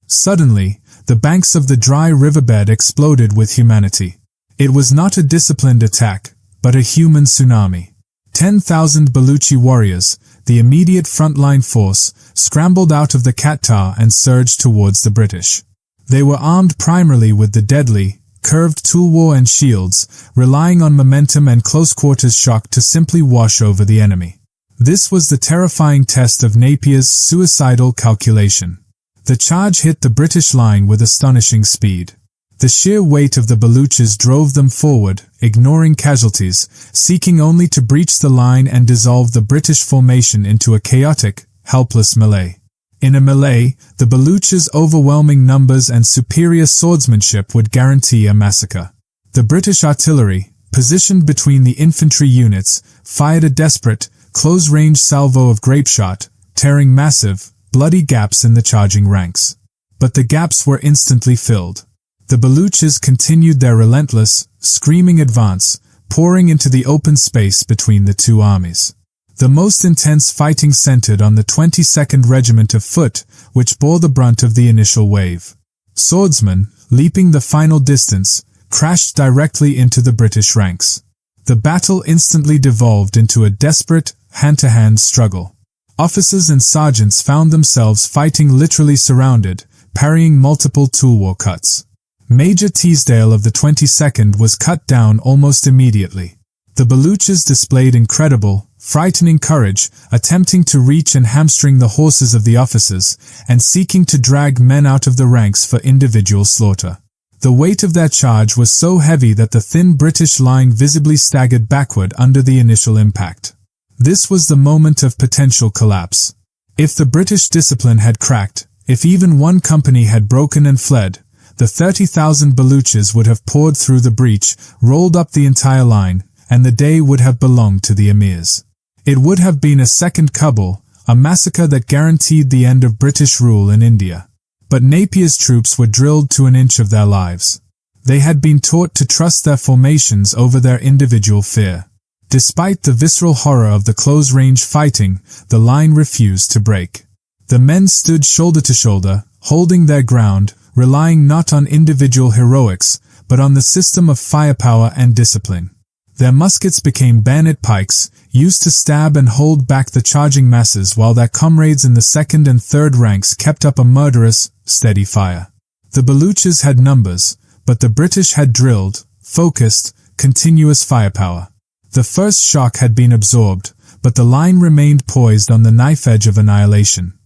Suddenly, the banks of the dry riverbed exploded with humanity. It was not a disciplined attack, but a human tsunami. 10,000 Baluchi warriors, the immediate frontline force, scrambled out of the Qatar and surged towards the British. They were armed primarily with the deadly, curved tulwar and shields, relying on momentum and close-quarters shock to simply wash over the enemy. This was the terrifying test of Napier's suicidal calculation. The charge hit the British line with astonishing speed. The sheer weight of the Baluchis drove them forward, ignoring casualties, seeking only to breach the line and dissolve the British formation into a chaotic, helpless melee. In a melee, the Baluchis' overwhelming numbers and superior swordsmanship would guarantee a massacre. The British artillery, positioned between the infantry units, fired a desperate, close-range salvo of grapeshot, tearing massive, bloody gaps in the charging ranks. But the gaps were instantly filled. The Baluchis continued their relentless, screaming advance, pouring into the open space between the two armies. The most intense fighting centered on the 22nd Regiment of Foot, which bore the brunt of the initial wave. Swordsmen, leaping the final distance, crashed directly into the British ranks. The battle instantly devolved into a desperate, hand-to-hand struggle. Officers and sergeants found themselves fighting literally surrounded, parrying multiple tulwar cuts. Major Teasdale of the 22nd was cut down almost immediately. The Baluchis displayed incredible, frightening courage, attempting to reach and hamstring the horses of the officers, and seeking to drag men out of the ranks for individual slaughter. The weight of their charge was so heavy that the thin British line visibly staggered backward under the initial impact. This was the moment of potential collapse. If the British discipline had cracked, if even one company had broken and fled, the 30,000 Baluchis would have poured through the breach, rolled up the entire line, and the day would have belonged to the Amirs. It would have been a second Kabul, a massacre that guaranteed the end of British rule in India. But Napier's troops were drilled to an inch of their lives. They had been taught to trust their formations over their individual fear. Despite the visceral horror of the close-range fighting, the line refused to break. The men stood shoulder to shoulder, holding their ground, relying not on individual heroics, but on the system of firepower and discipline. Their muskets became bayonet pikes, used to stab and hold back the charging masses while their comrades in the second and third ranks kept up a murderous, steady fire. The Baluchis had numbers, but the British had drilled, focused, continuous firepower. The first shock had been absorbed, but the line remained poised on the knife edge of annihilation.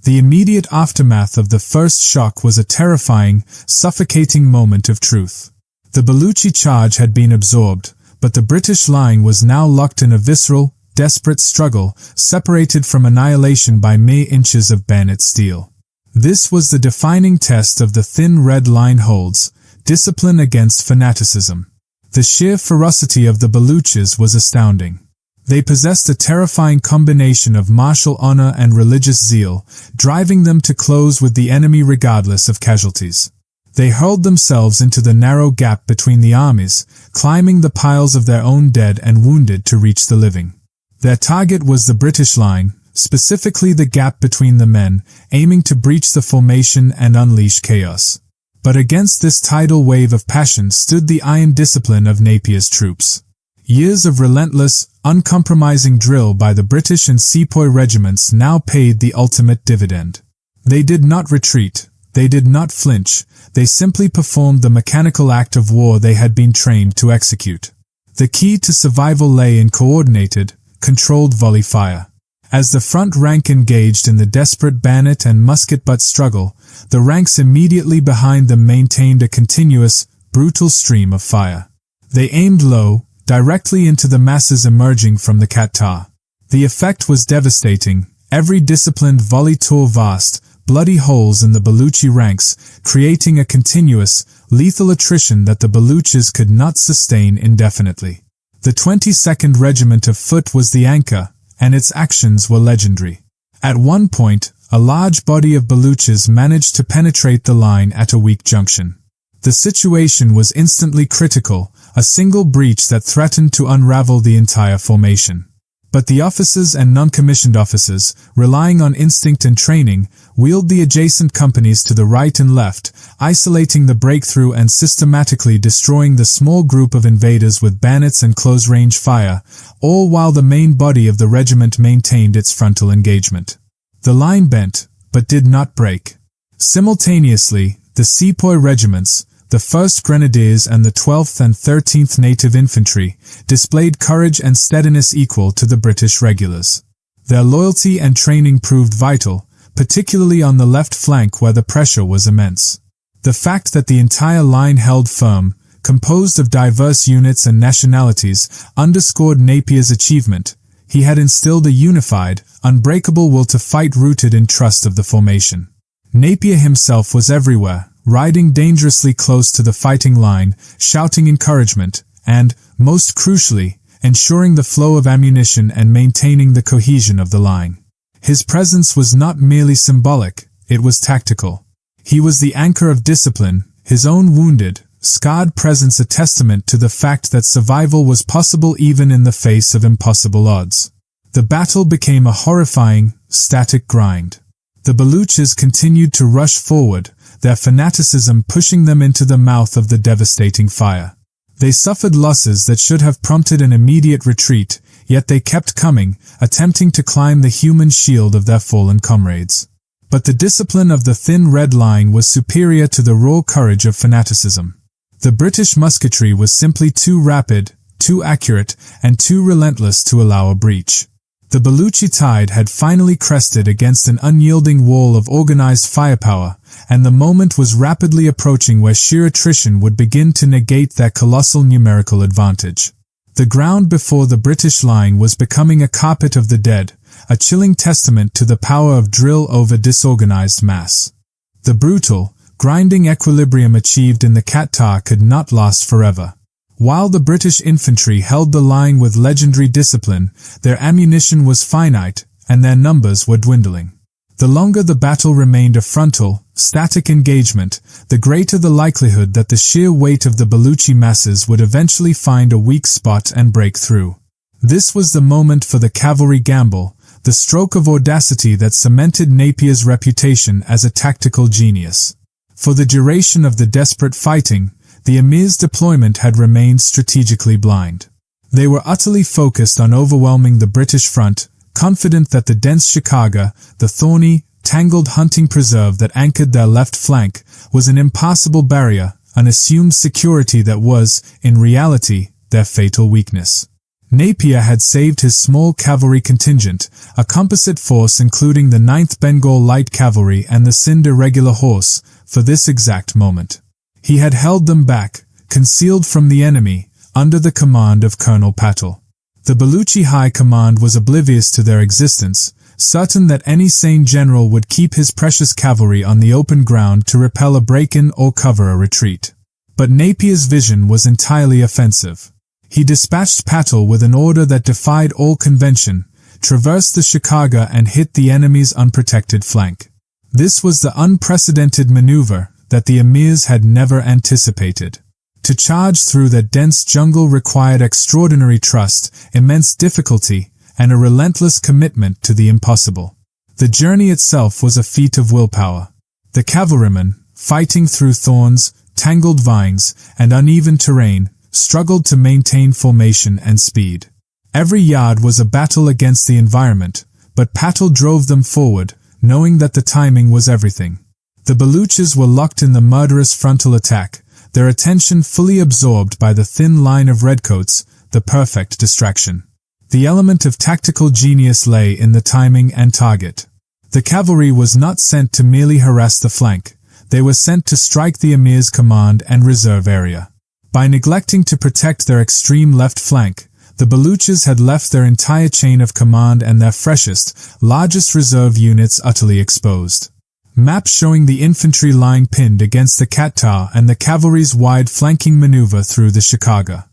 The immediate aftermath of the first shock was a terrifying, suffocating moment of truth. The Baluchi charge had been absorbed, but the British line was now locked in a visceral, desperate struggle, separated from annihilation by mere inches of bayonet steel. This was the defining test of the thin red line holds, discipline against fanaticism. The sheer ferocity of the Baluchis was astounding. They possessed a terrifying combination of martial honor and religious zeal, driving them to close with the enemy regardless of casualties. They hurled themselves into the narrow gap between the armies, climbing the piles of their own dead and wounded to reach the living. Their target was the British line, specifically the gap between the men, aiming to breach the formation and unleash chaos. But against this tidal wave of passion stood the iron discipline of Napier's troops. Years of relentless, uncompromising drill by the British and Sepoy regiments now paid the ultimate dividend. They did not retreat, they did not flinch, they simply performed the mechanical act of war they had been trained to execute. The key to survival lay in coordinated, controlled volley fire. As the front rank engaged in the desperate bayonet and musket butt struggle, the ranks immediately behind them maintained a continuous, brutal stream of fire. They aimed low, directly into the masses emerging from the Qatar. The effect was devastating. Every disciplined volley tore vast, bloody holes in the Baluchi ranks, creating a continuous, lethal attrition that the Baluchis could not sustain indefinitely. The 22nd Regiment of Foot was the anchor, and its actions were legendary. At one point, a large body of Baluchis managed to penetrate the line at a weak junction. The situation was instantly critical, a single breach that threatened to unravel the entire formation. But the officers and non-commissioned officers, relying on instinct and training, wheeled the adjacent companies to the right and left, isolating the breakthrough and systematically destroying the small group of invaders with bayonets and close-range fire, all while the main body of the regiment maintained its frontal engagement. The line bent, but did not break. Simultaneously, the Sepoy regiments, the 1st Grenadiers and the 12th and 13th Native Infantry, displayed courage and steadiness equal to the British regulars. Their loyalty and training proved vital, particularly on the left flank where the pressure was immense. The fact that the entire line held firm, composed of diverse units and nationalities, underscored Napier's achievement. He had instilled a unified, unbreakable will to fight rooted in trust of the formation. Napier himself was everywhere, riding dangerously close to the fighting line, shouting encouragement, and, most crucially, ensuring the flow of ammunition and maintaining the cohesion of the line. His presence was not merely symbolic, it was tactical. He was the anchor of discipline, his own wounded, scarred presence a testament to the fact that survival was possible even in the face of impossible odds. The battle became a horrifying, static grind. The Baluchis continued to rush forward, their fanaticism pushing them into the mouth of the devastating fire. They suffered losses that should have prompted an immediate retreat, yet they kept coming, attempting to climb the human shield of their fallen comrades. But the discipline of the thin red line was superior to the raw courage of fanaticism. The British musketry was simply too rapid, too accurate, and too relentless to allow a breach. The Baluchi tide had finally crested against an unyielding wall of organized firepower, and the moment was rapidly approaching where sheer attrition would begin to negate their colossal numerical advantage. The ground before the British line was becoming a carpet of the dead, a chilling testament to the power of drill over disorganized mass. The brutal, grinding equilibrium achieved in the Qatar could not last forever. While the British infantry held the line with legendary discipline, their ammunition was finite, and their numbers were dwindling. The longer the battle remained a frontal, static engagement, the greater the likelihood that the sheer weight of the Baluchi masses would eventually find a weak spot and break through. This was the moment for the cavalry gamble, the stroke of audacity that cemented Napier's reputation as a tactical genius. For the duration of the desperate fighting, the Amirs' deployment had remained strategically blind. They were utterly focused on overwhelming the British front, confident that the dense Chicago, the thorny, tangled hunting preserve that anchored their left flank, was an impassable barrier, an assumed security that was, in reality, their fatal weakness. Napier had saved his small cavalry contingent, a composite force including the 9th Bengal Light Cavalry and the Sind Irregular Horse, for this exact moment. He had held them back, concealed from the enemy, under the command of Colonel Patel. The Baluchi High Command was oblivious to their existence, certain that any sane general would keep his precious cavalry on the open ground to repel a break-in or cover a retreat. But Napier's vision was entirely offensive. He dispatched Patel with an order that defied all convention, traversed the Chicago and hit the enemy's unprotected flank. This was the unprecedented maneuver that the Amirs had never anticipated. To charge through that dense jungle required extraordinary trust, immense difficulty, and a relentless commitment to the impossible. The journey itself was a feat of willpower. The cavalrymen, fighting through thorns, tangled vines, and uneven terrain, struggled to maintain formation and speed. Every yard was a battle against the environment, but Patel drove them forward, knowing that the timing was everything. The Baluchis were locked in the murderous frontal attack, their attention fully absorbed by the thin line of redcoats, the perfect distraction. The element of tactical genius lay in the timing and target. The cavalry was not sent to merely harass the flank, they were sent to strike the Emir's command and reserve area. By neglecting to protect their extreme left flank, the Baluchis had left their entire chain of command and their freshest, largest reserve units utterly exposed. Maps showing the infantry line pinned against the Qatar and the cavalry's wide flanking maneuver through the Chicago.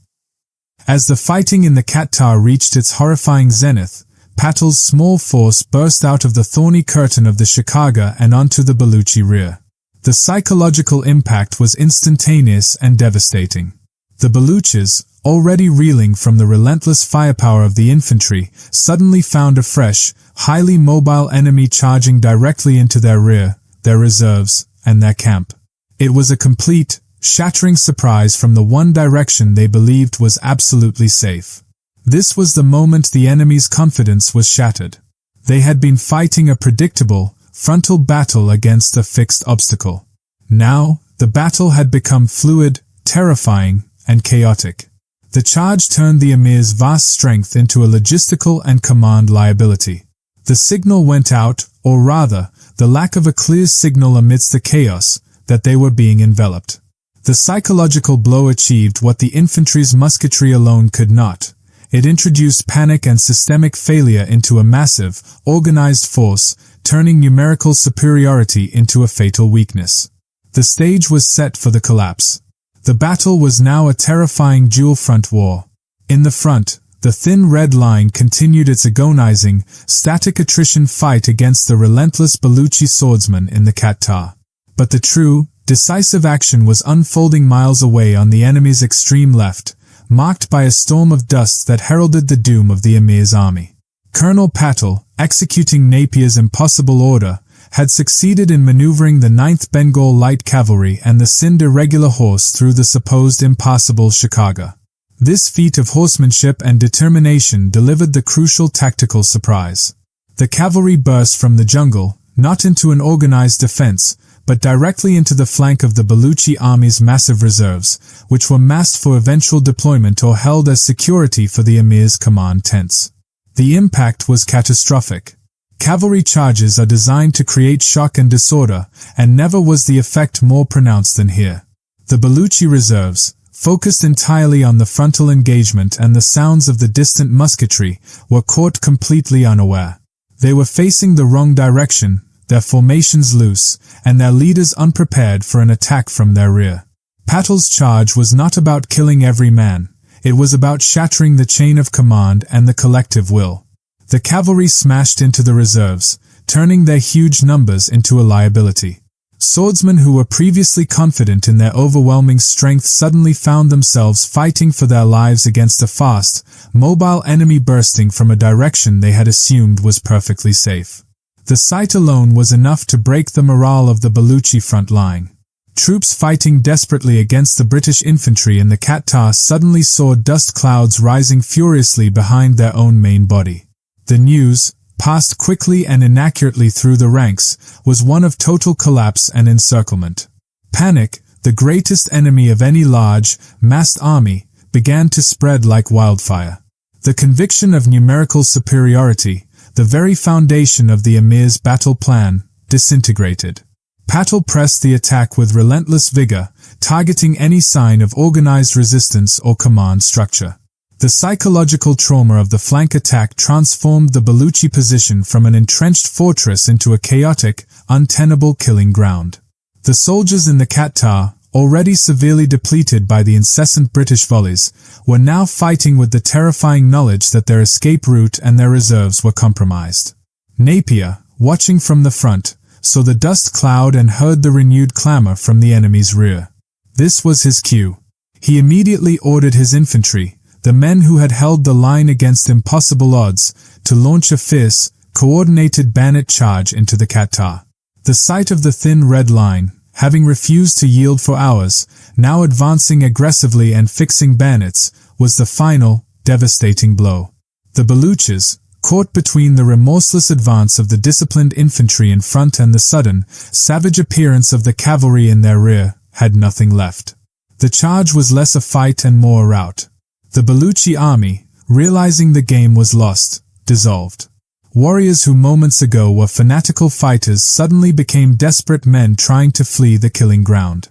As the fighting in the Qatar reached its horrifying zenith, Patel's small force burst out of the thorny curtain of the Chicago and onto the Baluchi rear. The psychological impact was instantaneous and devastating. The Baluchis, already reeling from the relentless firepower of the infantry, suddenly found a fresh, highly mobile enemy charging directly into their rear, their reserves, and their camp. It was a complete, shattering surprise from the one direction they believed was absolutely safe. This was the moment the enemy's confidence was shattered. They had been fighting a predictable, frontal battle against a fixed obstacle. Now, the battle had become fluid, terrifying, and chaotic. The charge turned the Emir's vast strength into a logistical and command liability. The signal went out, or rather, the lack of a clear signal amidst the chaos, that they were being enveloped. The psychological blow achieved what the infantry's musketry alone could not. It introduced panic and systemic failure into a massive, organized force, turning numerical superiority into a fatal weakness. The stage was set for the collapse. The battle was now a terrifying dual-front war. In the front, The thin red line continued its agonizing, static attrition fight against the relentless Baluchi swordsmen in the Qatar. But the true, decisive action was unfolding miles away on the enemy's extreme left, marked by a storm of dust that heralded the doom of the Emir's army. Colonel Patel, executing Napier's impossible order, had succeeded in maneuvering the 9th Bengal Light Cavalry and the Sind Irregular Horse through the supposed impassable Chicago. This feat of horsemanship and determination delivered the crucial tactical surprise. The cavalry burst from the jungle, not into an organized defense, but directly into the flank of the Baluchi army's massive reserves, which were massed for eventual deployment or held as security for the Emir's command tents. The impact was catastrophic. Cavalry charges are designed to create shock and disorder, and never was the effect more pronounced than here. The Baluchi reserves, focused entirely on the frontal engagement and the sounds of the distant musketry, were caught completely unaware. They were facing the wrong direction, their formations loose, and their leaders unprepared for an attack from their rear. Patel's charge was not about killing every man, it was about shattering the chain of command and the collective will. The cavalry smashed into the reserves, turning their huge numbers into a liability. Swordsmen who were previously confident in their overwhelming strength suddenly found themselves fighting for their lives against a fast, mobile enemy bursting from a direction they had assumed was perfectly safe. The sight alone was enough to break the morale of the Baluchi front line. Troops fighting desperately against the British infantry in the Qatar suddenly saw dust clouds rising furiously behind their own main body. The news, passed quickly and inaccurately through the ranks, was one of total collapse and encirclement. Panic, the greatest enemy of any large, massed army, began to spread like wildfire. The conviction of numerical superiority, the very foundation of the Emir's battle plan, disintegrated. Patel pressed the attack with relentless vigor, targeting any sign of organized resistance or command structure. The psychological trauma of the flank attack transformed the Baluchi position from an entrenched fortress into a chaotic, untenable killing ground. The soldiers in the Qatar, already severely depleted by the incessant British volleys, were now fighting with the terrifying knowledge that their escape route and their reserves were compromised. Napier, watching from the front, saw the dust cloud and heard the renewed clamor from the enemy's rear. This was his cue. He immediately ordered his infantry, the men who had held the line against impossible odds, to launch a fierce, coordinated bayonet charge into the Qatar. The sight of the thin red line, having refused to yield for hours, now advancing aggressively and fixing bayonets, was the final, devastating blow. The Baluchis, caught between the remorseless advance of the disciplined infantry in front and the sudden, savage appearance of the cavalry in their rear, had nothing left. The charge was less a fight and more a rout. The Baluchi army, realizing the game was lost, dissolved. Warriors who moments ago were fanatical fighters suddenly became desperate men trying to flee the killing ground.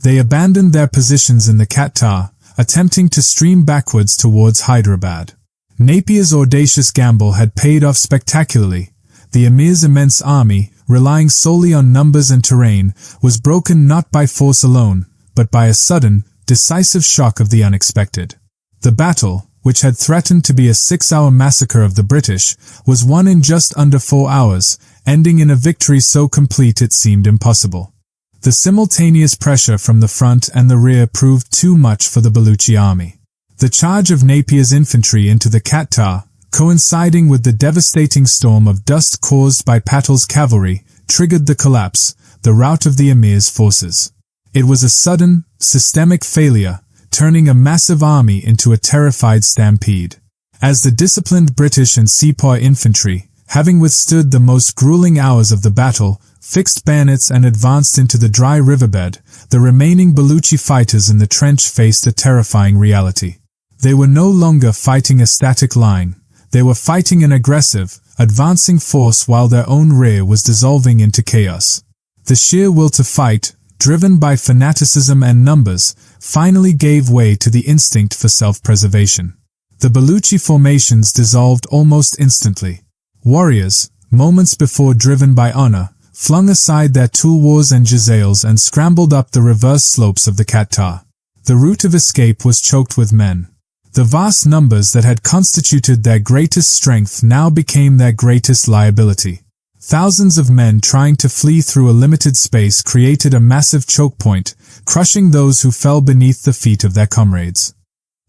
They abandoned their positions in the Qatar, attempting to stream backwards towards Hyderabad. Napier's audacious gamble had paid off spectacularly. The Emir's immense army, relying solely on numbers and terrain, was broken not by force alone, but by a sudden, decisive shock of the unexpected. The battle, which had threatened to be a 6-hour massacre of the British, was won in just under 4 hours, ending in a victory so complete it seemed impossible. The simultaneous pressure from the front and the rear proved too much for the Baluchi army. The charge of Napier's infantry into the Qatar, coinciding with the devastating storm of dust caused by Patel's cavalry, triggered the collapse, the rout of the Emir's forces. It was a sudden, systemic failure, turning a massive army into a terrified stampede. As the disciplined British and Sepoy infantry, having withstood the most grueling hours of the battle, fixed bayonets and advanced into the dry riverbed, the remaining Baluchi fighters in the trench faced a terrifying reality. They were no longer fighting a static line. They were fighting an aggressive, advancing force while their own rear was dissolving into chaos. The sheer will to fight, driven by fanaticism and numbers, finally gave way to the instinct for self-preservation. The Baluchi formations dissolved almost instantly. Warriors, moments before driven by honor, flung aside their tulwars and jazales and scrambled up the reverse slopes of the Qatar. The route of escape was choked with men. The vast numbers that had constituted their greatest strength now became their greatest liability. Thousands of men trying to flee through a limited space created a massive choke point, crushing those who fell beneath the feet of their comrades.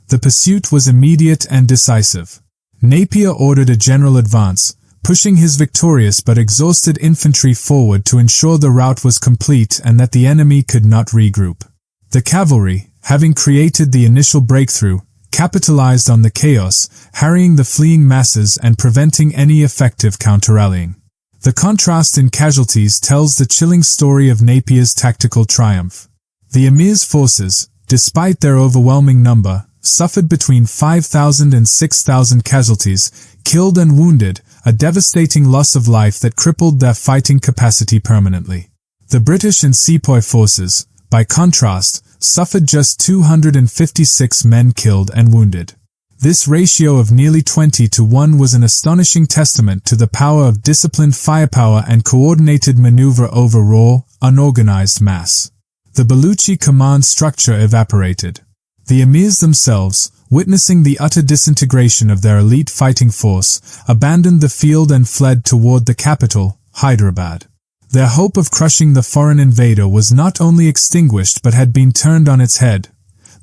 The pursuit was immediate and decisive. Napier ordered a general advance, pushing his victorious but exhausted infantry forward to ensure the rout was complete and that the enemy could not regroup. The cavalry, having created the initial breakthrough, capitalized on the chaos, harrying the fleeing masses and preventing any effective counter-rallying. The contrast in casualties tells the chilling story of Napier's tactical triumph. The Emir's forces, despite their overwhelming number, suffered between 5,000 and 6,000 casualties, killed and wounded, a devastating loss of life that crippled their fighting capacity permanently. The British and Sepoy forces, by contrast, suffered just 256 men killed and wounded. This ratio of nearly 20-1 was an astonishing testament to the power of disciplined firepower and coordinated maneuver over raw, unorganized mass. The Baluchi command structure evaporated. The Emirs themselves, witnessing the utter disintegration of their elite fighting force, abandoned the field and fled toward the capital, Hyderabad. Their hope of crushing the foreign invader was not only extinguished but had been turned on its head.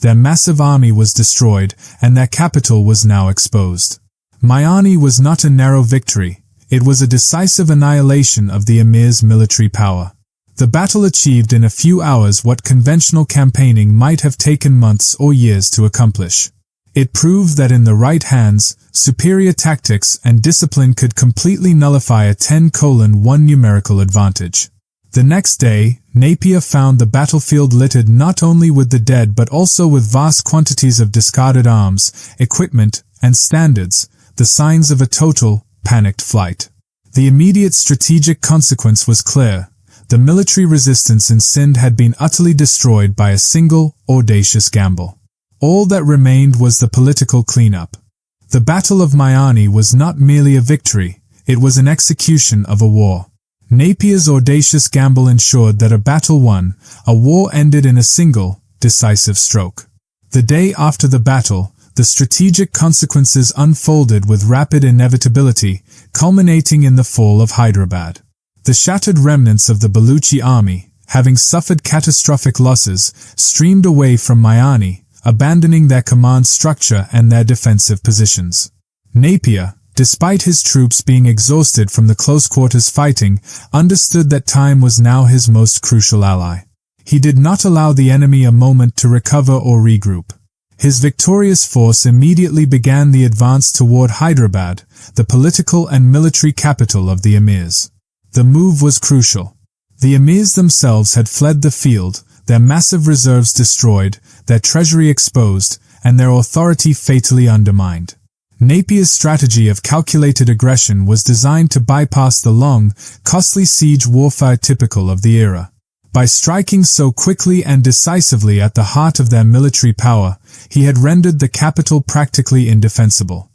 Their massive army was destroyed, and their capital was now exposed. Miani was not a narrow victory, it was a decisive annihilation of the Emir's military power. The battle achieved in a few hours what conventional campaigning might have taken months or years to accomplish. It proved that in the right hands, superior tactics and discipline could completely nullify a 10:1 numerical advantage. The next day, Napier found the battlefield littered not only with the dead but also with vast quantities of discarded arms, equipment, and standards, the signs of a total, panicked flight. The immediate strategic consequence was clear. The military resistance in Sind had been utterly destroyed by a single, audacious gamble. All that remained was the political cleanup. The Battle of Miani was not merely a victory, it was an execution of a war. Napier's audacious gamble ensured that a battle won, a war ended in a single, decisive stroke. The day after the battle, the strategic consequences unfolded with rapid inevitability, culminating in the fall of Hyderabad. The shattered remnants of the Baluchi army, having suffered catastrophic losses, streamed away from Miani, abandoning their command structure and their defensive positions. Napier, despite his troops being exhausted from the close-quarters fighting, understood that time was now his most crucial ally. He did not allow the enemy a moment to recover or regroup. His victorious force immediately began the advance toward Hyderabad, the political and military capital of the Emirs. The move was crucial. The Emirs themselves had fled the field, their massive reserves destroyed, their treasury exposed, and their authority fatally undermined. Napier's strategy of calculated aggression was designed to bypass the long, costly siege warfare typical of the era. By striking so quickly and decisively at the heart of their military power, he had rendered the capital practically indefensible.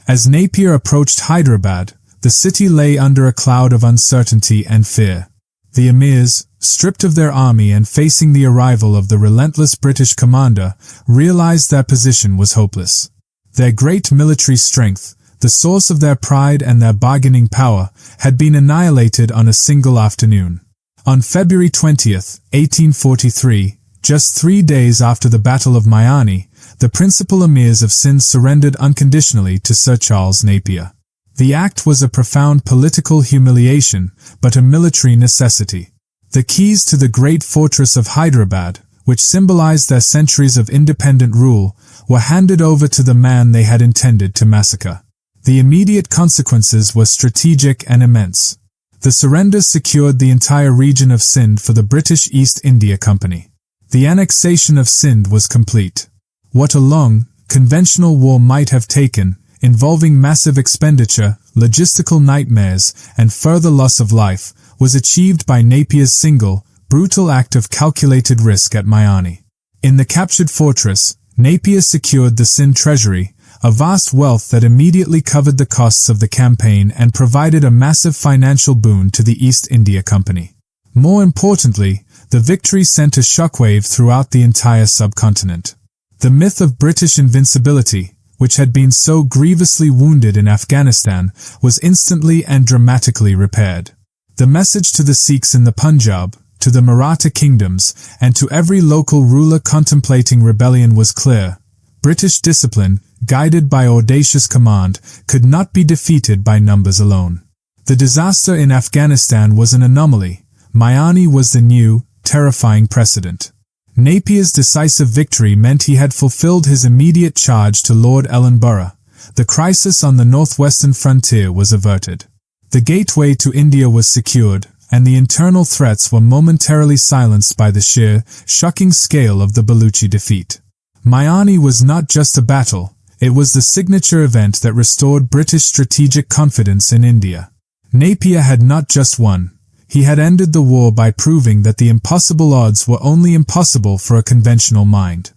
As Napier approached Hyderabad, the city lay under a cloud of uncertainty and fear. The Emirs, stripped of their army and facing the arrival of the relentless British commander, realized their position was hopeless. Their great military strength, the source of their pride and their bargaining power, had been annihilated on a single afternoon. On February 20, 1843, just 3 days after the Battle of Miani, the principal Amirs of Sind surrendered unconditionally to Sir Charles Napier. The act was a profound political humiliation, but a military necessity. The keys to the great fortress of Hyderabad, which symbolized their centuries of independent rule, were handed over to the man they had intended to massacre. The immediate consequences were strategic and immense. The surrender secured the entire region of Sind for the British East India Company. The annexation of Sind was complete. What a long, conventional war might have taken, involving massive expenditure, logistical nightmares, and further loss of life, was achieved by Napier's single, brutal act of calculated risk at Miani. In the captured fortress, Napier secured the Sind treasury, a vast wealth that immediately covered the costs of the campaign and provided a massive financial boon to the East India Company. More importantly, the victory sent a shockwave throughout the entire subcontinent. The myth of British invincibility, which had been so grievously wounded in Afghanistan, was instantly and dramatically repaired. The message to the Sikhs in the Punjab, to the Maratha kingdoms, and to every local ruler contemplating rebellion was clear. British discipline, guided by audacious command, could not be defeated by numbers alone. The disaster in Afghanistan was an anomaly. Miani was the new, terrifying precedent. Napier's decisive victory meant he had fulfilled his immediate charge to Lord Ellenborough. The crisis on the northwestern frontier was averted. The gateway to India was secured, and the internal threats were momentarily silenced by the sheer, shocking scale of the Baluchi defeat. Miani was not just a battle, it was the signature event that restored British strategic confidence in India. Napier had not just won. He had ended the war by proving that the impossible odds were only impossible for a conventional mind.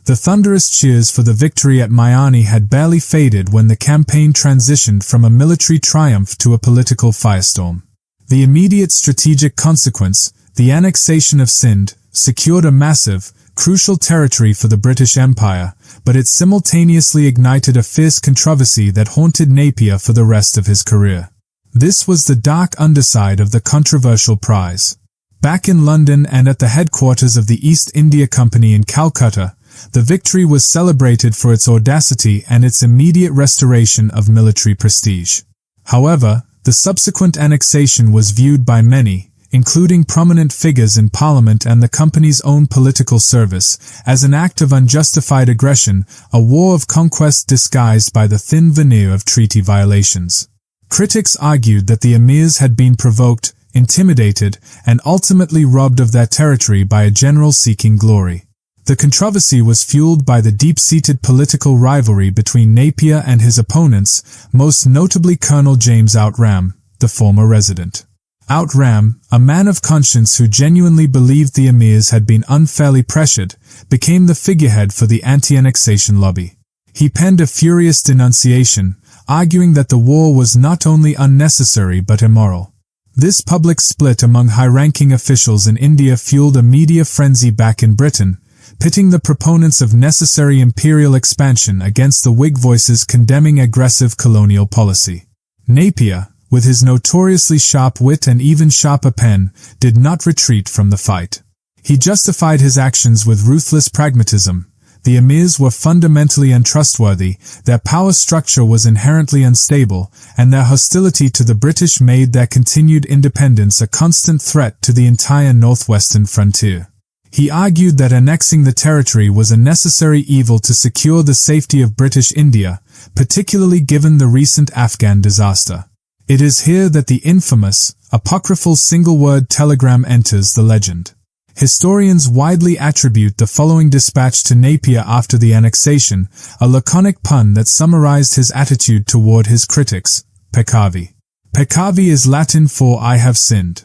The thunderous cheers for the victory at Miani had barely faded when the campaign transitioned from a military triumph to a political firestorm. The immediate strategic consequence, the annexation of Sind, secured a massive, crucial territory for the British Empire, but it simultaneously ignited a fierce controversy that haunted Napier for the rest of his career. This was the dark underside of the controversial prize. Back in London and at the headquarters of the East India Company in Calcutta, the victory was celebrated for its audacity and its immediate restoration of military prestige. However, the subsequent annexation was viewed by many, including prominent figures in Parliament and the company's own political service, as an act of unjustified aggression, a war of conquest disguised by the thin veneer of treaty violations. Critics argued that the Amirs had been provoked, intimidated, and ultimately robbed of their territory by a general seeking glory. The controversy was fueled by the deep-seated political rivalry between Napier and his opponents, most notably Colonel James Outram, the former resident. Outram, a man of conscience who genuinely believed the Amirs had been unfairly pressured, became the figurehead for the anti-annexation lobby. He penned a furious denunciation, arguing that the war was not only unnecessary but immoral. This public split among high-ranking officials in India fueled a media frenzy back in Britain, pitting the proponents of necessary imperial expansion against the Whig voices condemning aggressive colonial policy. Napier, with his notoriously sharp wit and even sharper pen, did not retreat from the fight. He justified his actions with ruthless pragmatism. The Amirs were fundamentally untrustworthy, their power structure was inherently unstable, and their hostility to the British made their continued independence a constant threat to the entire northwestern frontier. He argued that annexing the territory was a necessary evil to secure the safety of British India, particularly given the recent Afghan disaster. It is here that the infamous, apocryphal single-word telegram enters the legend. Historians widely attribute the following dispatch to Napier after the annexation, a laconic pun that summarized his attitude toward his critics, peccavi. Peccavi is Latin for I have sinned.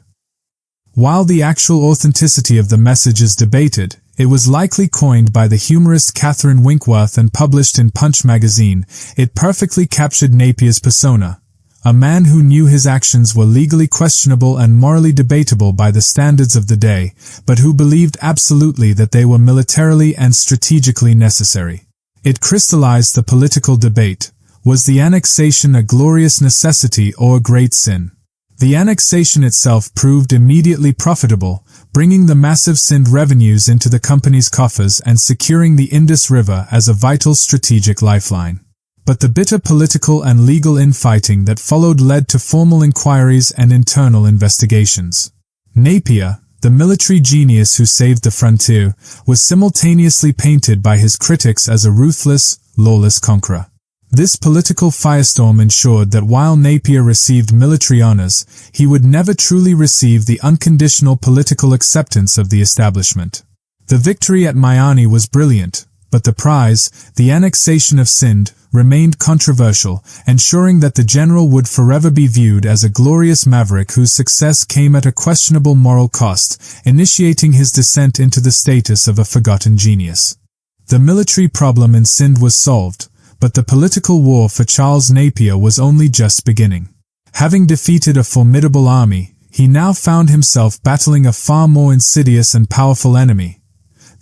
While the actual authenticity of the message is debated, it was likely coined by the humorist Catherine Winkworth and published in Punch magazine. It perfectly captured Napier's persona. A man who knew his actions were legally questionable and morally debatable by the standards of the day, but who believed absolutely that they were militarily and strategically necessary. It crystallized the political debate. Was the annexation a glorious necessity or a great sin? The annexation itself proved immediately profitable, bringing the massive Sind revenues into the company's coffers and securing the Indus River as a vital strategic lifeline. But the bitter political and legal infighting that followed led to formal inquiries and internal investigations. Napier, the military genius who saved the frontier, was simultaneously painted by his critics as a ruthless, lawless conqueror. This political firestorm ensured that while Napier received military honors, he would never truly receive the unconditional political acceptance of the establishment. The victory at Miani was brilliant, but the prize, the annexation of Sind, remained controversial, ensuring that the general would forever be viewed as a glorious maverick whose success came at a questionable moral cost, initiating his descent into the status of a forgotten genius. The military problem in Sind was solved, but the political war for Charles Napier was only just beginning. Having defeated a formidable army, he now found himself battling a far more insidious and powerful enemy.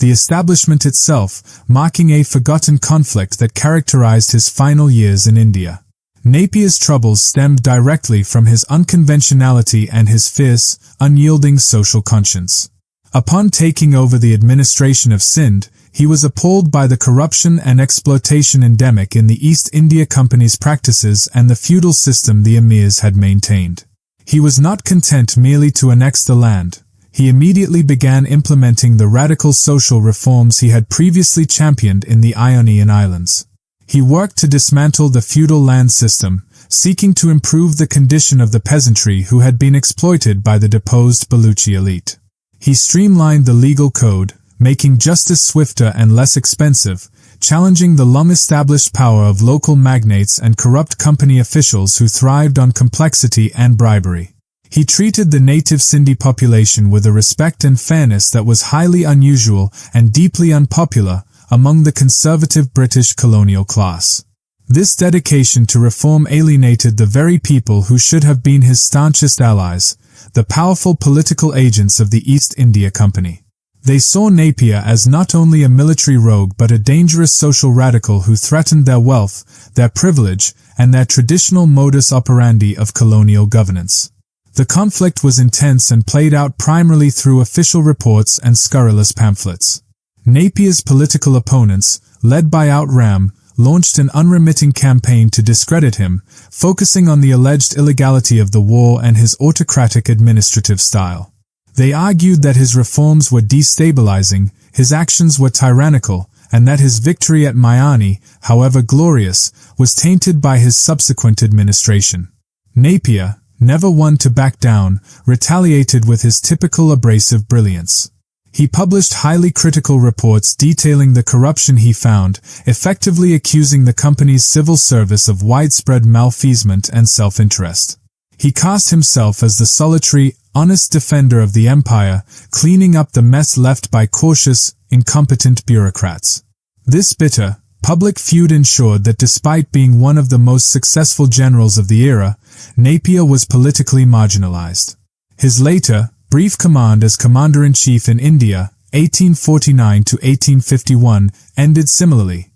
the establishment itself marking a forgotten conflict that characterized his final years in India. Napier's troubles stemmed directly from his unconventionality and his fierce, unyielding social conscience. Upon taking over the administration of Sind, he was appalled by the corruption and exploitation endemic in the East India Company's practices and the feudal system the Amirs had maintained. He was not content merely to annex the land. He immediately began implementing the radical social reforms he had previously championed in the Ionian Islands. He worked to dismantle the feudal land system, seeking to improve the condition of the peasantry who had been exploited by the deposed Baluchi elite. He streamlined the legal code, making justice swifter and less expensive, challenging the long-established power of local magnates and corrupt company officials who thrived on complexity and bribery. He treated the native Sindhi population with a respect and fairness that was highly unusual and deeply unpopular among the conservative British colonial class. This dedication to reform alienated the very people who should have been his staunchest allies, the powerful political agents of the East India Company. They saw Napier as not only a military rogue but a dangerous social radical who threatened their wealth, their privilege, and their traditional modus operandi of colonial governance. The conflict was intense and played out primarily through official reports and scurrilous pamphlets. Napier's political opponents, led by Outram, launched an unremitting campaign to discredit him, focusing on the alleged illegality of the war and his autocratic administrative style. They argued that his reforms were destabilizing, his actions were tyrannical, and that his victory at Miani, however glorious, was tainted by his subsequent administration. Napier, never one to back down, retaliated with his typical abrasive brilliance. He published highly critical reports detailing the corruption he found, effectively accusing the company's civil service of widespread malfeasance and self-interest. He cast himself as the solitary, honest defender of the empire, cleaning up the mess left by cautious, incompetent bureaucrats. This bitter, public feud ensured that despite being one of the most successful generals of the era, Napier was politically marginalized. His later, brief command as Commander-in-Chief in India, 1849 to 1851, ended similarly.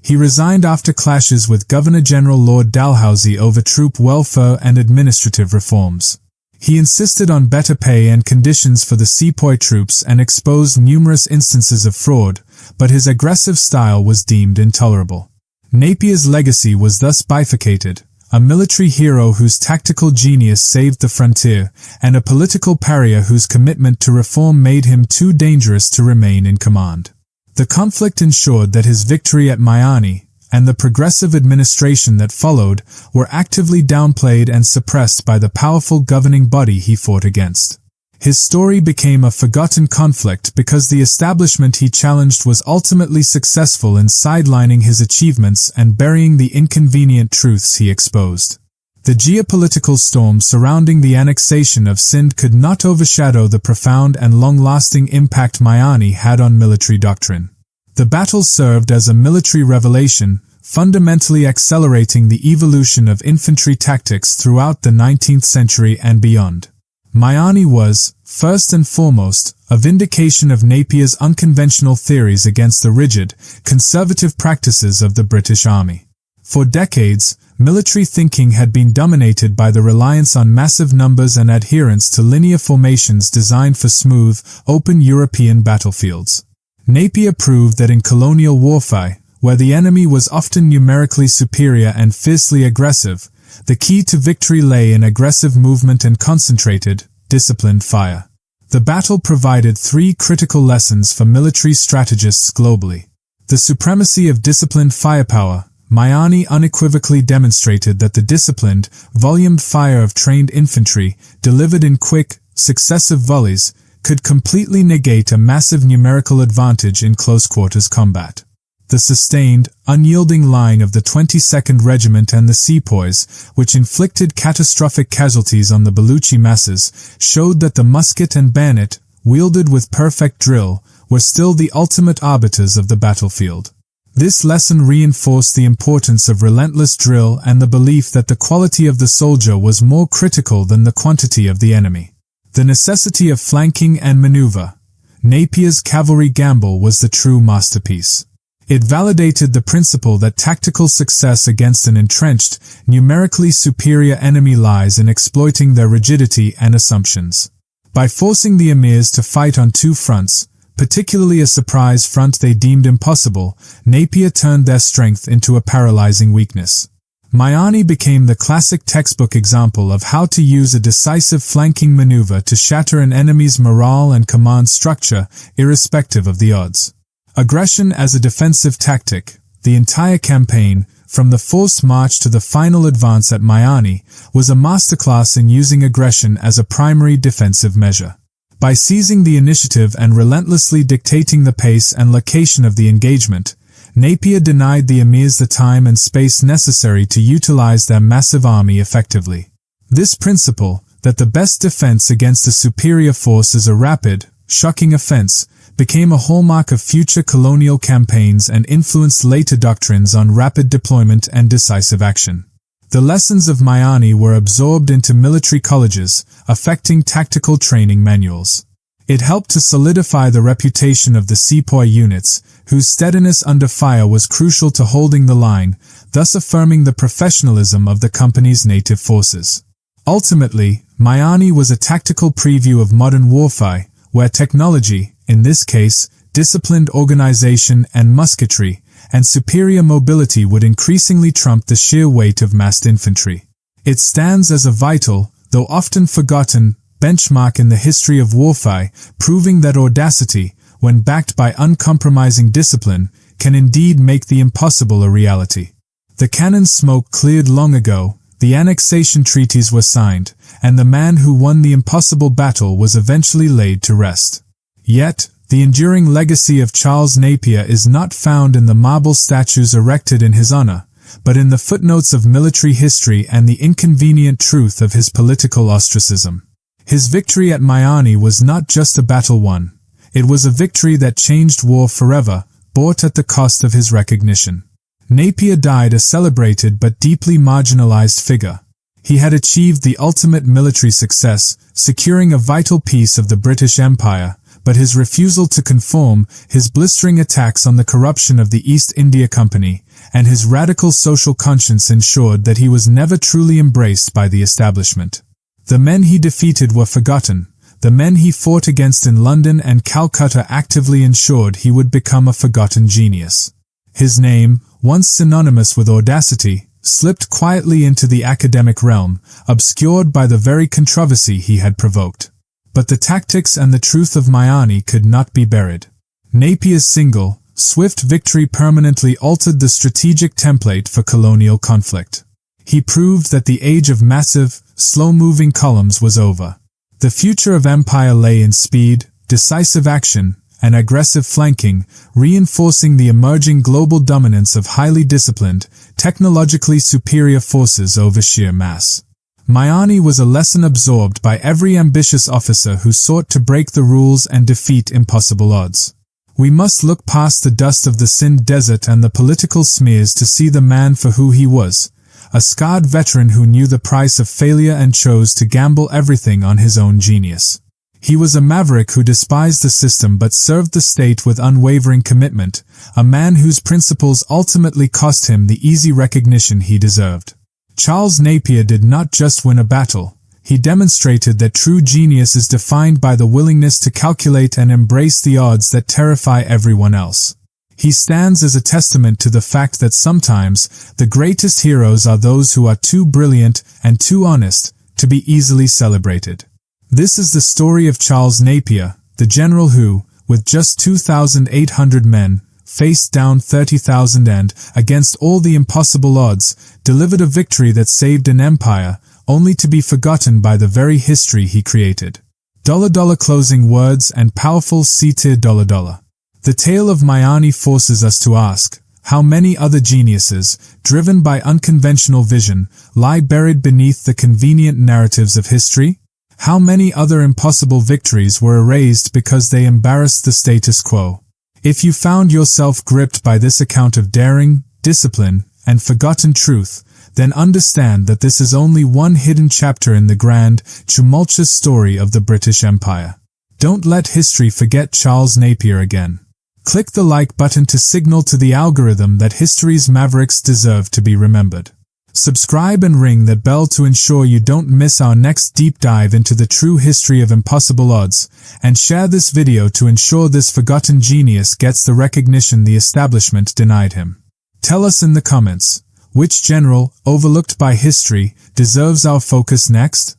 He resigned after clashes with Governor-General Lord Dalhousie over troop welfare and administrative reforms. He insisted on better pay and conditions for the Sepoy troops and exposed numerous instances of fraud, but his aggressive style was deemed intolerable. Napier's legacy was thus bifurcated: a military hero whose tactical genius saved the frontier, and a political pariah whose commitment to reform made him too dangerous to remain in command. The conflict ensured that his victory at Miani, and the progressive administration that followed, were actively downplayed and suppressed by the powerful governing body he fought against. His story became a forgotten conflict because the establishment he challenged was ultimately successful in sidelining his achievements and burying the inconvenient truths he exposed. The geopolitical storm surrounding the annexation of Sind could not overshadow the profound and long-lasting impact Miani had on military doctrine. The battle served as a military revelation, fundamentally accelerating the evolution of infantry tactics throughout the 19th century and beyond. Miani was, first and foremost, a vindication of Napier's unconventional theories against the rigid, conservative practices of the British Army. For decades, military thinking had been dominated by the reliance on massive numbers and adherence to linear formations designed for smooth, open European battlefields. Napier proved that in colonial warfare, where the enemy was often numerically superior and fiercely aggressive, the key to victory lay in aggressive movement and concentrated, disciplined fire. The battle provided three critical lessons for military strategists globally. The supremacy of disciplined firepower. Miani unequivocally demonstrated that the disciplined, volumed fire of trained infantry, delivered in quick, successive volleys, could completely negate a massive numerical advantage in close-quarters combat. The sustained, unyielding line of the 22nd Regiment and the Sepoys, which inflicted catastrophic casualties on the Baluchi masses, showed that the musket and bayonet, wielded with perfect drill, were still the ultimate arbiters of the battlefield. This lesson reinforced the importance of relentless drill and the belief that the quality of the soldier was more critical than the quantity of the enemy. The necessity of flanking and maneuver. Napier's cavalry gamble was the true masterpiece. It validated the principle that tactical success against an entrenched, numerically superior enemy lies in exploiting their rigidity and assumptions. By forcing the Amirs to fight on two fronts, particularly a surprise front they deemed impossible, Napier turned their strength into a paralyzing weakness. Miani became the classic textbook example of how to use a decisive flanking maneuver to shatter an enemy's morale and command structure, irrespective of the odds. Aggression as a defensive tactic, the entire campaign, from the forced march to the final advance at Miani, was a masterclass in using aggression as a primary defensive measure. By seizing the initiative and relentlessly dictating the pace and location of the engagement, Napier denied the Amirs the time and space necessary to utilize their massive army effectively. This principle, that the best defense against a superior force is a rapid, shocking offense, became a hallmark of future colonial campaigns and influenced later doctrines on rapid deployment and decisive action. The lessons of Miani were absorbed into military colleges, affecting tactical training manuals. It helped to solidify the reputation of the Sepoy units, whose steadiness under fire was crucial to holding the line, thus affirming the professionalism of the company's native forces. Ultimately, Miani was a tactical preview of modern warfare, where technology, in this case, disciplined organization and musketry, and superior mobility would increasingly trump the sheer weight of massed infantry. It stands as a vital, though often forgotten, benchmark in the history of warfare, proving that audacity, when backed by uncompromising discipline, can indeed make the impossible a reality. The cannon's smoke cleared long ago, the annexation treaties were signed, and the man who won the impossible battle was eventually laid to rest. Yet, the enduring legacy of Charles Napier is not found in the marble statues erected in his honor, but in the footnotes of military history and the inconvenient truth of his political ostracism. His victory at Miani was not just a battle won. It was a victory that changed war forever, bought at the cost of his recognition. Napier died a celebrated but deeply marginalized figure. He had achieved the ultimate military success, securing a vital piece of the British Empire, but his refusal to conform, his blistering attacks on the corruption of the East India Company, and his radical social conscience ensured that he was never truly embraced by the establishment. The men he defeated were forgotten. The men he fought against in London and Calcutta actively ensured he would become a forgotten genius. His name, once synonymous with audacity, slipped quietly into the academic realm, obscured by the very controversy he had provoked. But the tactics and the truth of Miani could not be buried. Napier's single, swift victory permanently altered the strategic template for colonial conflict. He proved that the age of massive, slow-moving columns was over. The future of empire lay in speed, decisive action, and aggressive flanking, reinforcing the emerging global dominance of highly disciplined, technologically superior forces over sheer mass. Miani was a lesson absorbed by every ambitious officer who sought to break the rules and defeat impossible odds. We must look past the dust of the Sind desert and the political smears to see the man for who he was, a scarred veteran who knew the price of failure and chose to gamble everything on his own genius. He was a maverick who despised the system but served the state with unwavering commitment, a man whose principles ultimately cost him the easy recognition he deserved. Charles Napier did not just win a battle. He demonstrated that true genius is defined by the willingness to calculate and embrace the odds that terrify everyone else. He stands as a testament to the fact that sometimes the greatest heroes are those who are too brilliant and too honest to be easily celebrated. This is the story of Charles Napier, the general who, with just 2,800 men, faced down 30,000 and, against all the impossible odds, delivered a victory that saved an empire, only to be forgotten by the very history he created. Closing words and powerful C-tier $. The tale of Miani forces us to ask, how many other geniuses, driven by unconventional vision, lie buried beneath the convenient narratives of history? How many other impossible victories were erased because they embarrassed the status quo? If you found yourself gripped by this account of daring, discipline, and forgotten truth, then understand that this is only one hidden chapter in the grand, tumultuous story of the British Empire. Don't let history forget Charles Napier again. Click the like button to signal to the algorithm that history's mavericks deserve to be remembered. Subscribe and ring that bell to ensure you don't miss our next deep dive into the true history of impossible odds, and share this video to ensure this forgotten genius gets the recognition the establishment denied him. Tell us in the comments, which general, overlooked by history, deserves our focus next?